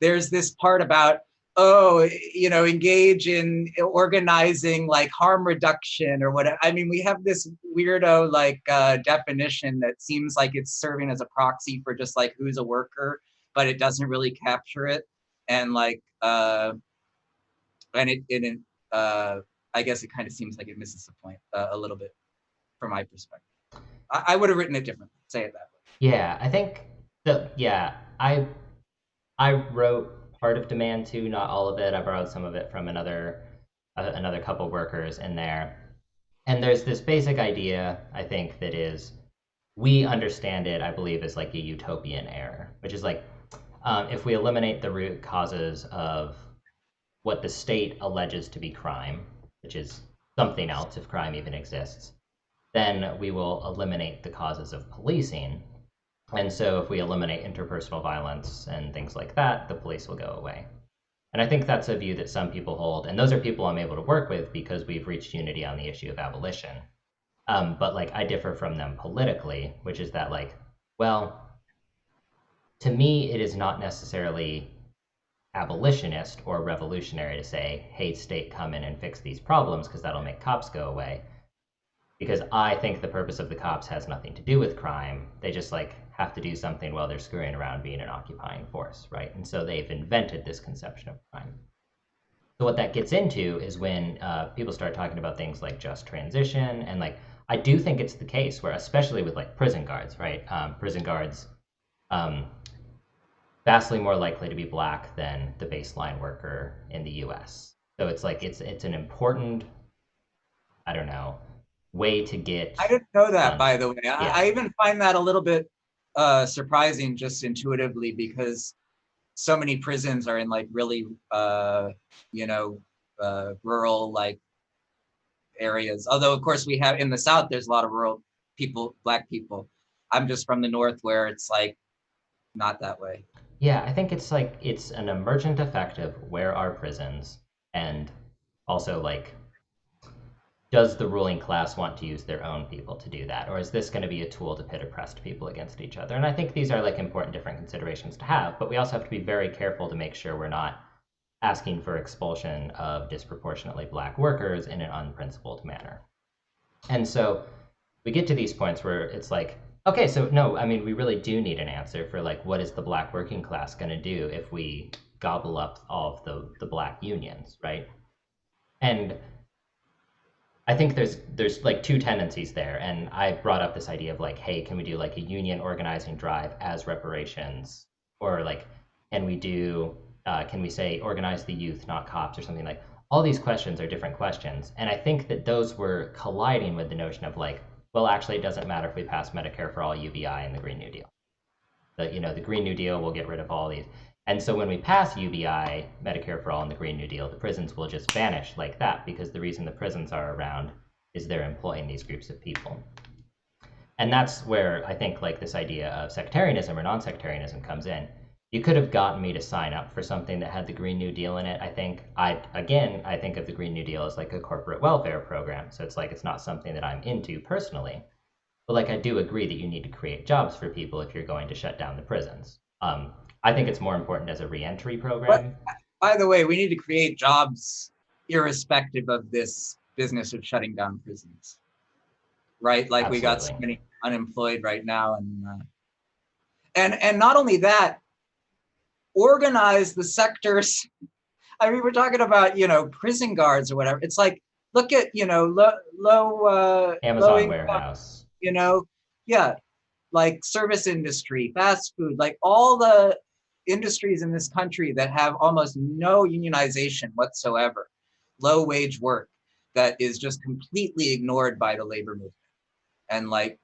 There's this part about, oh, engage in organizing like harm reduction or whatever. I mean, we have this weirdo like definition that seems like it's serving as a proxy for just like who's a worker, but it doesn't really capture it. And like, and it I guess it kind of seems like it misses the point a little bit from my perspective. I would have written it differently. Say it that way. Yeah, I think yeah, I wrote part of Demand too, not all of it. I borrowed some of it from another couple workers in there. And there's this basic idea, I think, that is we understand it, I believe, as like a utopian error, which is like if we eliminate the root causes of what the state alleges to be crime, which is something else if crime even exists, then we will eliminate the causes of policing. And so if we eliminate interpersonal violence and things like that, the police will go away. And I think that's a view that some people hold. And those are people I'm able to work with because we've reached unity on the issue of abolition. But like I differ from them politically, which is that like, well, to me, it is not necessarily abolitionist or revolutionary to say, hey, state, come in and fix these problems because that'll make cops go away. Because I think the purpose of the cops has nothing to do with crime. They just like have to do something while they're screwing around being an occupying force, right? And so they've invented this conception of crime. So what that gets into is when people start talking about things like just transition, and like I do think it's the case where, especially with like prison guards, right? Prison guards um, vastly more likely to be black than the baseline worker in the U.S. So it's like it's an important, I don't know, way to get I didn't know that, by funds. the way. Yeah, I even find that a little bit surprising just intuitively because so many prisons are in like really, you know, rural like areas. Although, of course, we have in the South, there's a lot of rural people, Black people. I'm just from the North where it's like not that way. yeah. I think it's like it's an emergent effect of where are prisons, and also like does the ruling class want to use their own people to do that, or is this going to be a tool to pit oppressed people against each other? And I think these are like important different considerations to have, but we also have to be very careful to make sure we're not asking for expulsion of disproportionately black workers in an unprincipled manner. And so we get to these points where it's like, okay, so no, I mean, we really do need an answer for like, what is the black working class going to do if we gobble up all of the black unions, right? And I think there's like two tendencies there, and I brought up this idea of like, hey, can we do like a union organizing drive as reparations, or like, can we say organize the youth, not cops, or something like? All these questions are different questions, and I think that those were colliding with the notion of like, well, actually, it doesn't matter if we pass Medicare for all, UBI, and the Green New Deal. The Green New Deal will get rid of all these. And so when we pass UBI, Medicare for All, and the Green New Deal, the prisons will just vanish like that because the reason the prisons are around is they're employing these groups of people. And that's where I think like this idea of sectarianism or non-sectarianism comes in. You could have gotten me to sign up for something that had the Green New Deal in it. I think of the Green New Deal as like a corporate welfare program. So it's like it's not something that I'm into personally. But like I do agree that you need to create jobs for people if you're going to shut down the prisons. I think it's more important as a reentry But program. by the way, we need to create jobs irrespective of this business of shutting down prisons, right? Like we got so Absolutely. many unemployed right now, and not only that, organize the sectors. I mean, we're talking about prison guards or whatever. It's like look at low Amazon income, warehouse. you know, yeah, like service industry, fast food, like all the industries in this country that have almost no unionization whatsoever, low wage work that is just completely ignored by the labor movement. And like,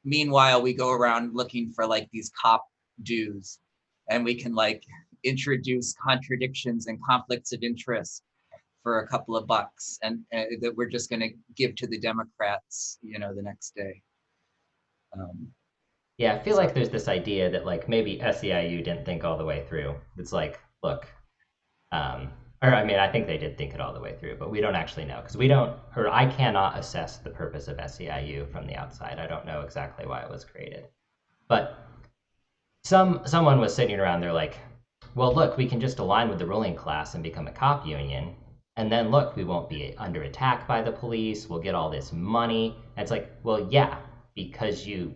meanwhile, we go around looking for like these cop dues and we can like introduce contradictions and conflicts of interest for a couple of bucks and that we're just going to give to the Democrats, the next day. Um, Yeah, I feel So like there's this idea that like maybe SEIU didn't think all the way through. It's like, look, um, or I mean, I think they did think it all the way through, but we don't actually know because we don't, or I cannot assess the purpose of SEIU from the outside. I don't know exactly why it was created, but someone was sitting around there like, well, look, we can just align with the ruling class and become a cop union, and then look, we won't be under attack by the police. We'll get all this money. And it's like, well, yeah, because you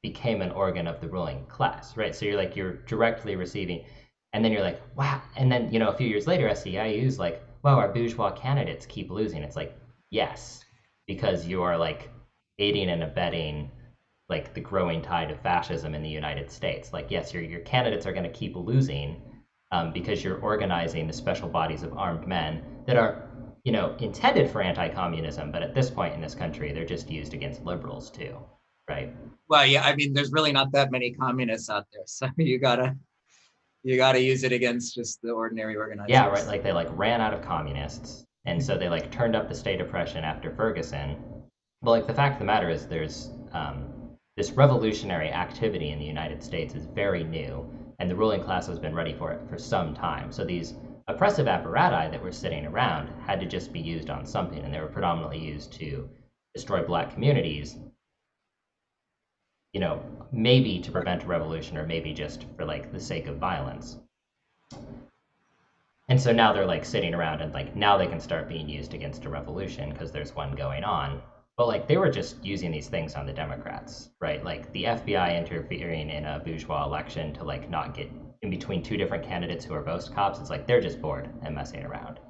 became an organ of the ruling class, right? So you're like you're directly receiving, and then you're like, wow. And then a few years later, SEIU's like, wow, our bourgeois candidates keep losing. It's like, yes, because you are like aiding and abetting like the growing tide of fascism in the United States. Like, yes, your candidates are going to keep losing because you're organizing the special bodies of armed men that are, intended for anti-communism, but at this point in this country, they're just used against liberals too, right? well, yeah, I mean, there's really not that many communists out there, so you gotta use it against just the ordinary Yeah, right. organizers. Like they like ran out of communists, and so they like turned up the state oppression after Ferguson. But like the fact of the matter is, there's this revolutionary activity in the United States is very new, and the ruling class has been ready for it for some time. So these oppressive apparati that were sitting around had to just be used on something, and they were predominantly used to destroy black communities. Maybe to prevent a revolution, or maybe just for like the sake of violence. And so now they're like sitting around and like now they can start being used against a revolution because there's one going on. But like they were just using these things on the Democrats, right? Like the FBI interfering in a bourgeois election to like not get in between two different candidates who are both cops. It's like they're just bored and messing around.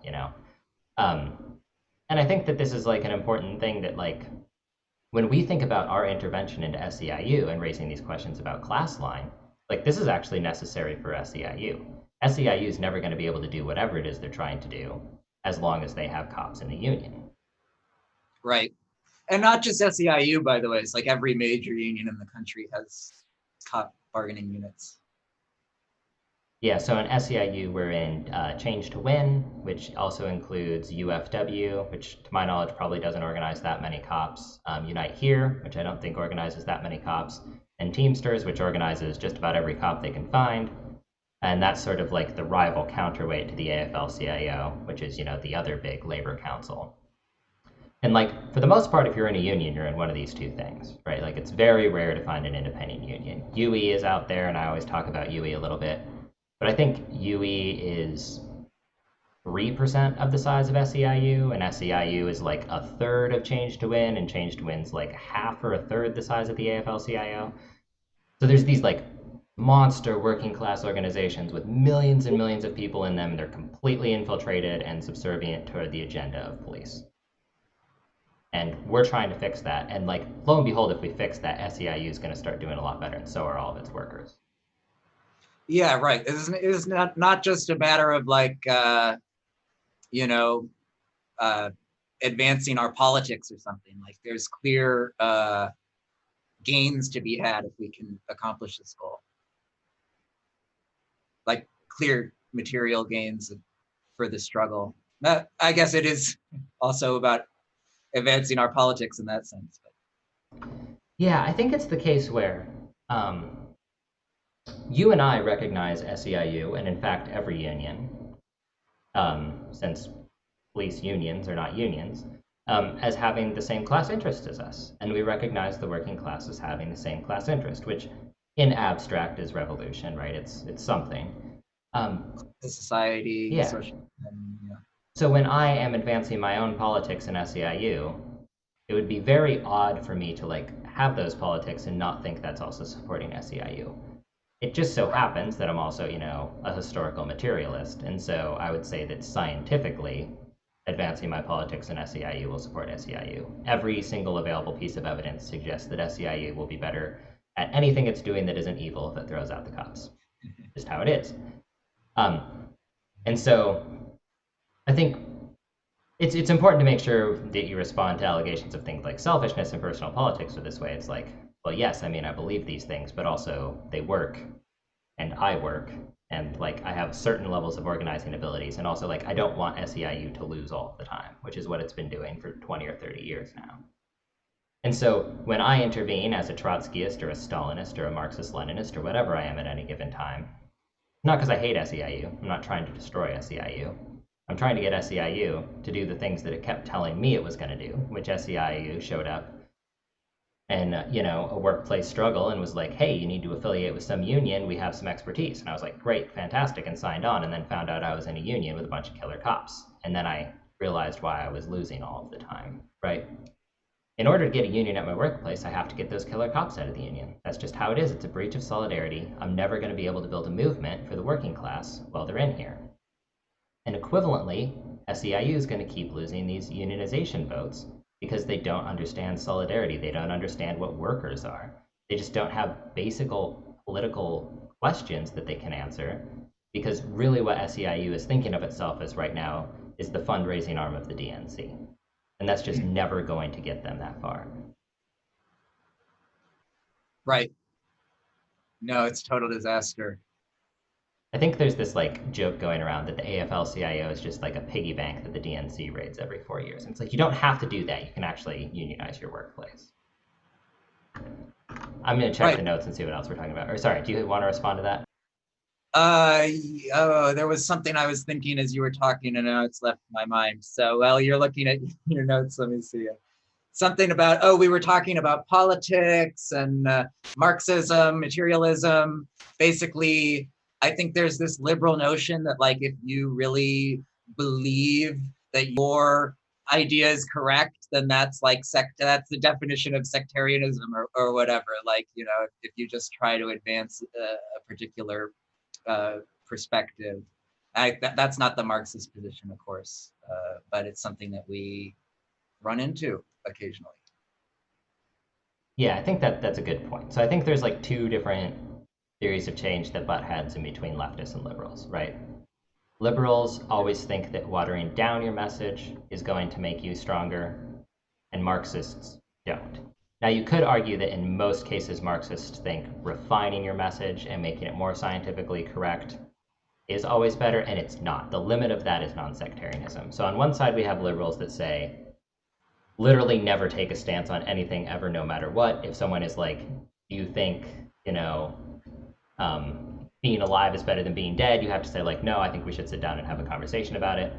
And I think that this is like an important thing that like when we think about our intervention into SEIU and raising these questions about class line, like this is actually necessary for SEIU. SEIU is never going to be able to do whatever it is they're trying to do as long as they have cops in the union. Right. And not just SEIU, by the way. It's like every major union in the country has cop bargaining units. Yeah, so in SEIU, we're in Change to Win, which also includes UFW, which to my knowledge probably doesn't organize that many cops. Unite Here, which I don't think organizes that many cops. And Teamsters, which organizes just about every cop they can find. And that's sort of like the rival counterweight to the AFL-CIO, which is, the other big labor council. And like for the most part, if you're in a union, you're in one of these two things, right? Like it's very rare to find an independent union. UE is out there, and I always talk about UE a little bit, but I think UE is 3% of the size of SEIU, and SEIU is like a third of Change to Win, and Change to Win's like half or a third the size of the AFL-CIO. So there's these like monster working class organizations with millions and millions of people in them. They're completely infiltrated and subservient toward the agenda of police. And we're trying to fix that. And like, lo and behold, if we fix that, SEIU is going to start doing a lot better, and so are all of its workers. Yeah, right. It is not just a matter of like you know advancing our politics or something. Like there's clear gains to be had if we can accomplish this goal. Like clear material gains for the struggle. I guess it is also about advancing our politics in that sense. Yeah, I think it's the case where you and I recognize SEIU, and in fact, every union, since police unions are not unions, as having the same class interest as us. And we recognize the working class as having the same class interest, which in abstract is revolution, right? It's something. The society, Yeah. social, yeah. So when I am advancing my own politics in SEIU, it would be very odd for me to like have those politics and not think that's also supporting SEIU. It just so happens that I'm also, a historical materialist, and so I would say that scientifically, advancing my politics in SEIU will support SEIU. Every single available piece of evidence suggests that SEIU will be better at anything it's doing that isn't evil if it throws out the cops. Just how it is. And so I think it's important to make sure that you respond to allegations of things like selfishness and personal politics. So this way, it's like, well, yes, I mean, I believe these things, but also they work, and I work, and like I have certain levels of organizing abilities, and also like I don't want SEIU to lose all of the time, which is what it's been doing for 20 or 30 years now. And so when I intervene as a Trotskyist or a Stalinist or a Marxist-Leninist or whatever I am at any given time, not because I hate SEIU. I'm not trying to destroy SEIU. I'm trying to get SEIU to do the things that it kept telling me it was going to do, which SEIU showed up and a workplace struggle and was like, hey, you need to affiliate with some union, we have some expertise. And I was like, great, fantastic, and signed on, and then found out I was in a union with a bunch of killer cops. And then I realized why I was losing all of the time, right? In order to get a union at my workplace, I have to get those killer cops out of the union. That's just how it is. It's a breach of solidarity. I'm never going to be able to build a movement for the working class while they're in here. And equivalently, SEIU is going to keep losing these unionization votes because they don't understand solidarity. They don't understand what workers are. They just don't have basic political questions that they can answer, because really what SEIU is thinking of itself as right now is the fundraising arm of the DNC. And that's just never going to get them that far. Right. No, it's total disaster. I think there's this like joke going around that the AFL-CIO is just like a piggy bank that the DNC raids every 4 years. And it's like, you don't have to do that. You can actually unionize your workplace. I'm going to check the notes and see what else we're talking about. Or sorry, do you want to respond to that? There was something I was thinking as you were talking, and now it's left my mind. So while you're looking at your notes, let me see. Something about, we were talking about politics and Marxism, materialism. Basically, I think there's this liberal notion that like, if you really believe that your idea is correct, then that's like that's the definition of sectarianism or whatever. Like, if you just try to advance a particular perspective. That's not the Marxist position, of course, but it's something that we run into occasionally. Yeah, I think that's a good point. So I think there's like two different theories of change that butt heads in between leftists and liberals, right? Liberals always think that watering down your message is going to make you stronger, and Marxists don't. Now, you could argue that in most cases, Marxists think refining your message and making it more scientifically correct is always better, and it's not. The limit of that is non-sectarianism. So on one side, we have liberals that say, literally never take a stance on anything ever, no matter what. If someone is like, do you think, being alive is better than being dead, you have to say like, no, I think we should sit down and have a conversation about it.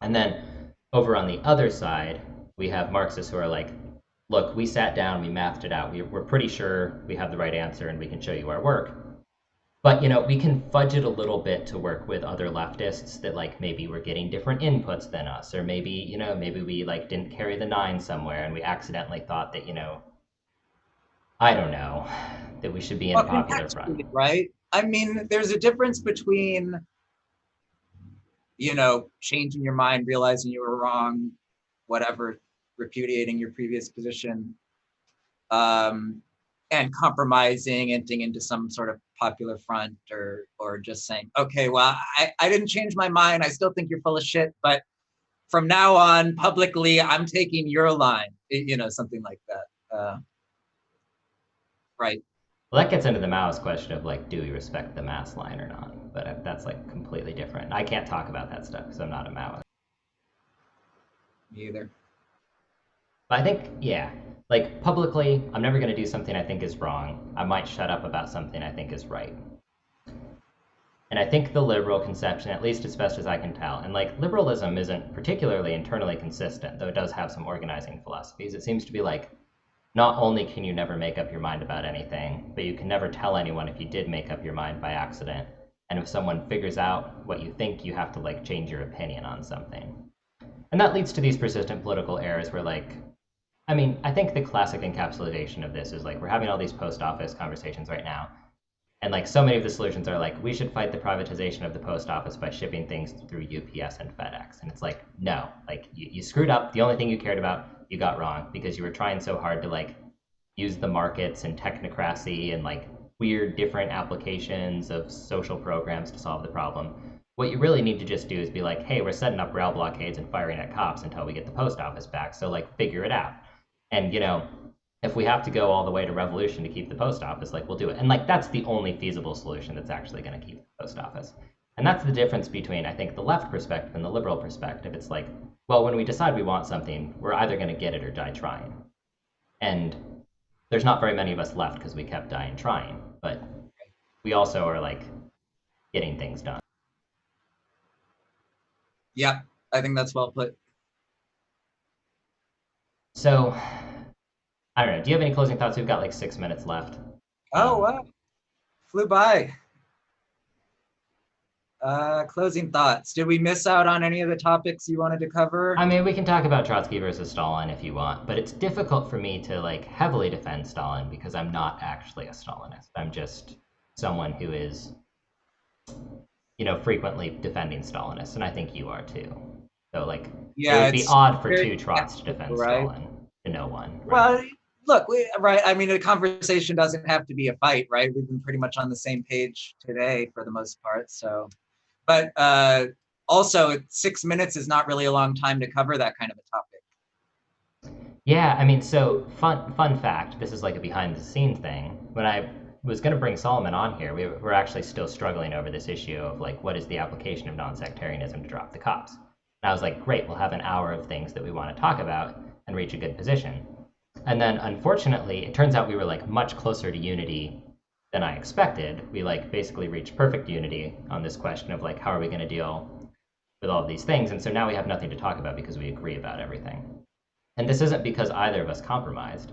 And then over on the other side, we have Marxists who are like, look, we sat down, we mathed it out, we're pretty sure we have the right answer and we can show you our work. But, we can fudge it a little bit to work with other leftists that like maybe we're getting different inputs than us, or maybe, maybe we like didn't carry the 9 somewhere and we accidentally thought that, I don't know, that we should be in a popular front. Right? I mean, there's a difference between, changing your mind, realizing you were wrong, whatever, repudiating your previous position, and compromising, entering into some sort of popular front, or just saying, okay, well, I didn't change my mind. I still think you're full of shit, but from now on, publicly, I'm taking your line, something like that. Right. Well, that gets into the Maoist question of like, do we respect the mass line or not? But that's like completely different. I can't talk about that stuff because I'm not a Maoist. Me either. But I think, yeah, like publicly, I'm never going to do something I think is wrong. I might shut up about something I think is right. And I think the liberal conception, at least as best as I can tell, and like liberalism isn't particularly internally consistent, though it does have some organizing philosophies. It seems to be like, not only can you never make up your mind about anything, but you can never tell anyone if you did make up your mind by accident. And if someone figures out what you think, you have to like change your opinion on something. And that leads to these persistent political errors where like, I think the classic encapsulation of this is like, we're having all these post office conversations right now. And like so many of the solutions are like, we should fight the privatization of the post office by shipping things through UPS and FedEx. And it's like, no, like you screwed up. The only thing you cared about, you got wrong because you were trying so hard to like use the markets and technocracy and like weird different applications of social programs to solve the problem. What you really need to just do is be like, hey, we're setting up rail blockades and firing at cops until we get the post office back. So like figure it out. And if we have to go all the way to revolution to keep the post office, like we'll do it. And like that's the only feasible solution that's actually going to keep the post office. And that's the difference between, I think, the left perspective and the liberal perspective. It's like, well, when we decide we want something, we're either going to get it or die trying. And there's not very many of us left because we kept dying trying, but we also are like getting things done. Yeah, I think that's well put. So I don't know. Do you have any closing thoughts? We've got like 6 minutes left. Oh, Um, wow. Flew by. Closing thoughts. Did we miss out on any of the topics you wanted to cover? I mean, we can talk about Trotsky versus Stalin if you want, but it's difficult for me to like heavily defend Stalin because I'm not actually a Stalinist. I'm just someone who is, frequently defending Stalinists, and I think you are too. So like, it Yeah, would be it's odd for very two Trots to skeptical, defend right? Stalin to no one, right? Well, look, right. I mean, the conversation doesn't have to be a fight, right? We've been pretty much on the same page today for the most part. So, but also, 6 minutes is not really a long time to cover that kind of a topic. Yeah, I mean, so fun fact. This is like a behind the scene thing. When I was going to bring Solomon on here, we were actually still struggling over this issue of like what is the application of non-sectarianism to drop the cops. And I was like, great, we'll have an hour of things that we want to talk about and reach a good position. And then unfortunately, it turns out we were like much closer to unity than I expected. We like basically reached perfect unity on this question of like how are we going to deal with all of these things. And so now we have nothing to talk about because we agree about everything. And this isn't because either of us compromised.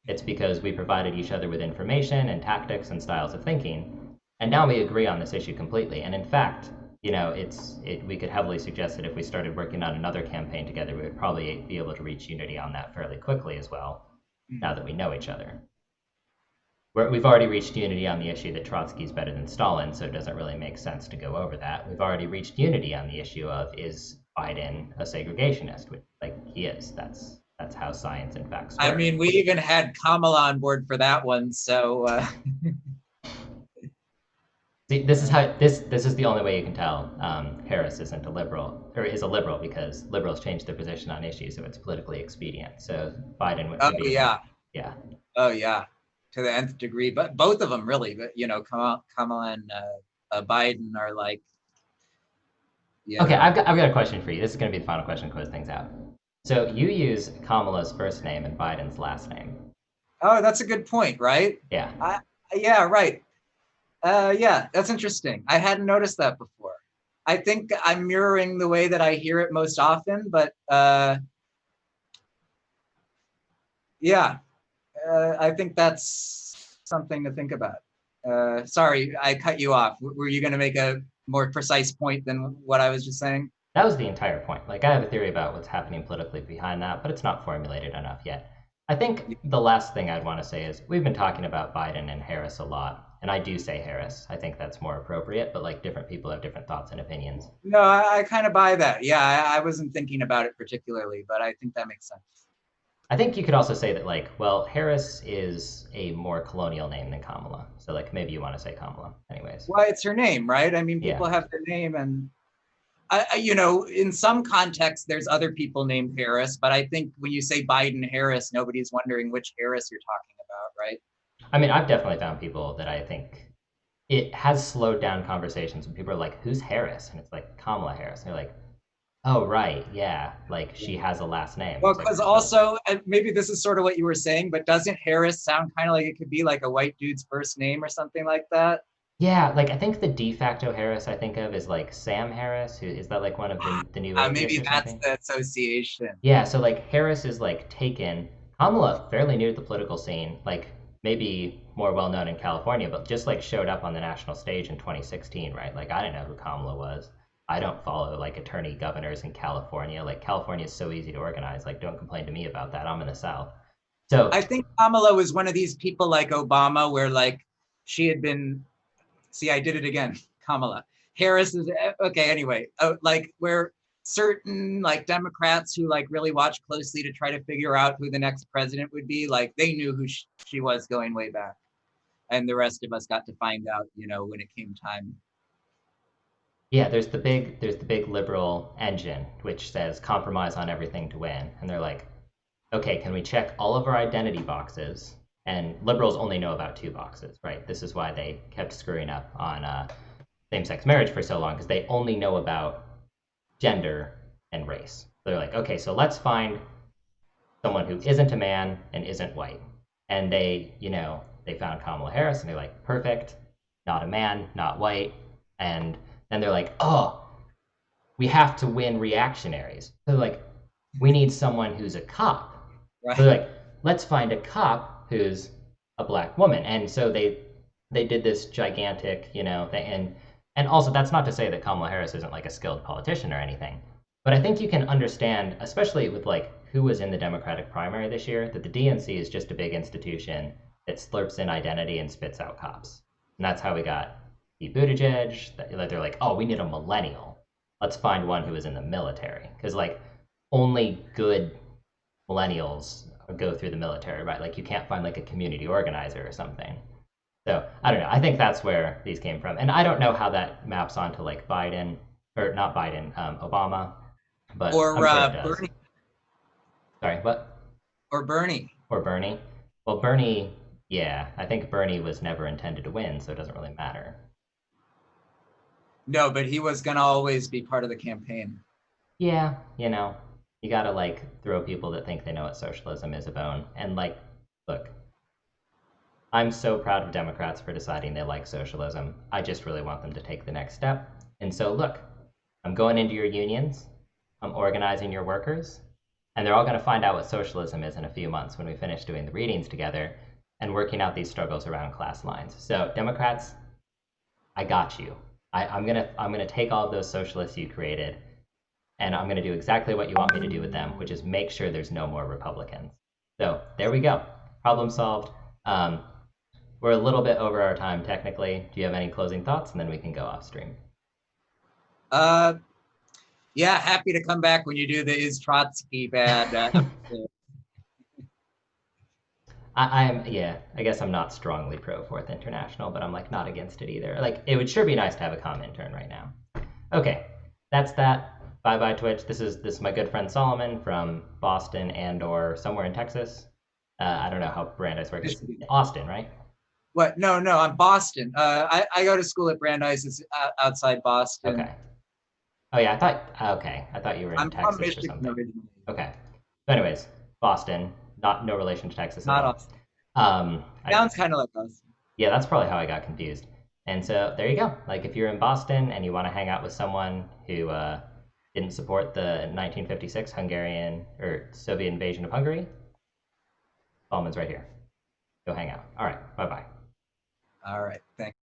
It's because we provided each other with information and tactics and styles of thinking. And now we agree on this issue completely. And in fact, we could heavily suggest that if we started working on another campaign together, we would probably be able to reach unity on that fairly quickly as well, now that we know each other. We've already reached unity on the issue that Trotsky's better than Stalin, so it doesn't really make sense to go over that. We've already reached unity on the issue of is Biden a segregationist, which like he is. That's how science and facts I work. mean, we even had Kamala on board for that one. So, See, this is the only way you can tell Harris isn't a liberal or is a liberal because liberals change their position on issues if it's politically expedient. So Biden would oh be yeah, yeah. oh yeah, to the nth degree. But both of them really. But Kamala and Biden are like, Okay, yeah. I've got a question for you. This is going to be the final question to close things out. So you use Kamala's first name and Biden's last name. Oh, that's a good point, right? Yeah. Yeah, right. Yeah, that's interesting. I hadn't noticed that before. I think I'm mirroring the way that I hear it most often, but yeah, I think that's something to think about. Sorry, I cut you off. Were you going to make a more precise point than what I was just saying? That was the entire point. Like, I have a theory about what's happening politically behind that, but it's not formulated enough yet. I think the last thing I'd want to say is we've been talking about Biden and Harris a lot, and I do say Harris. I think that's more appropriate, but like different people have different thoughts and opinions. No, I kind of buy that. Yeah, I wasn't thinking about it particularly, but I think that makes sense. I think you could also say that, like, well, Harris is a more colonial name than Kamala. So, like, maybe you want to say Kamala, anyways. Well, it's her name, right? I mean, Yeah. people have their name, and in some contexts, there's other people named Harris, but I think when you say Biden Harris, nobody's wondering which Harris you're talking about, right? I mean, I've definitely found people that I think it has slowed down conversations when people are like, who's Harris? And it's like Kamala Harris. And they're like, oh, right. Yeah. Like, she has a last name. Well, It's like, because also, and maybe this is sort of what you were saying, but doesn't Harris sound kind of like it could be like a white dude's first name or something like that? yeah, like I think the de facto Harris I think of is like Sam Harris. Who is that like one of the new atheists Maybe or that's something? the association. Yeah, so like Harris is like taken. Kamala, fairly new to the political scene, like maybe more well known in California, but just like showed up on the national stage in 2016, right? Like I didn't know who Kamala was. I don't follow like attorney governors in California. Like California is so easy to organize. Like don't complain to me about that. I'm in the South. So I think Kamala was one of these people like Obama, where like she had been. See, I did it again. Kamala Harris is okay. Anyway, like where certain like Democrats who like really watch closely to try to figure out who the next president would be, like they knew who she was going way back, and the rest of us got to find out, when it came time. yeah, there's the big liberal engine which says compromise on everything to win, and they're like, okay, can we check all of our identity boxes? And liberals only know about two boxes, right? This is why they kept screwing up on same-sex marriage for so long, because they only know about gender and race. They're like, okay, so let's find someone who isn't a man and isn't white. And they found Kamala Harris and they're like, perfect, not a man, not white. And then they're like, oh, we have to win reactionaries. So they're like, we need someone who's a cop. Right. So they're like, let's find a cop who's a black woman. And so they did this gigantic, thing. And also that's not to say that Kamala Harris isn't like a skilled politician or anything. But I think you can understand, especially with like who was in the Democratic primary this year, that the DNC is just a big institution that slurps in identity and spits out cops. And that's how we got Pete Buttigieg. They're like, oh, we need a millennial. Let's find one who is in the military. Because like only good millennials go through the military, right? Like you can't find like a community organizer or something. So I don't know. I think that's where these came from. And I don't know how that maps onto like Biden, or not Biden, Obama, but Or I'm sure it does. Bernie. Sorry, what? Or Bernie. Or Bernie? Well, Bernie, yeah, I think Bernie was never intended to win, so it doesn't really matter. No, but he was going to always be part of the campaign. Yeah, you gotta like throw people that think they know what socialism is a bone. And like, look, I'm so proud of Democrats for deciding they like socialism. I just really want them to take the next step. And so, look, I'm going into your unions, I'm organizing your workers, and they're all going to find out what socialism is in a few months when we finish doing the readings together and working out these struggles around class lines. So, Democrats, I got you. I'm gonna take all of those socialists you created, and I'm gonna do exactly what you want me to do with them, which is make sure there's no more Republicans. So there we go. Problem solved. We're a little bit over our time technically. Do you have any closing thoughts? And then we can go off stream. Yeah, happy to come back when you do the Is Trotsky bad. I guess I'm not strongly pro Fourth International, but I'm like not against it either. Like it would sure be nice to have a Comintern right now. Okay, that's that. Bye bye Twitch. This is my good friend Solomon from Boston and or somewhere in Texas. I don't know how Brandeis works. Austin, right? What? No, I'm Boston. I go to school at Brandeis. It's outside Boston. Okay. Oh yeah, I thought you were in I'm Texas from Michigan or something. originally. Okay. So anyways, Boston, no relation to Texas Not at all. Austin. Sounds kind of like us. Yeah, that's probably how I got confused. And so there you go. Like if you're in Boston and you want to hang out with someone who didn't support the 1956 Hungarian or Soviet invasion of Hungary, Solomon's right here. Go hang out. All right. Bye bye. All right. Thanks.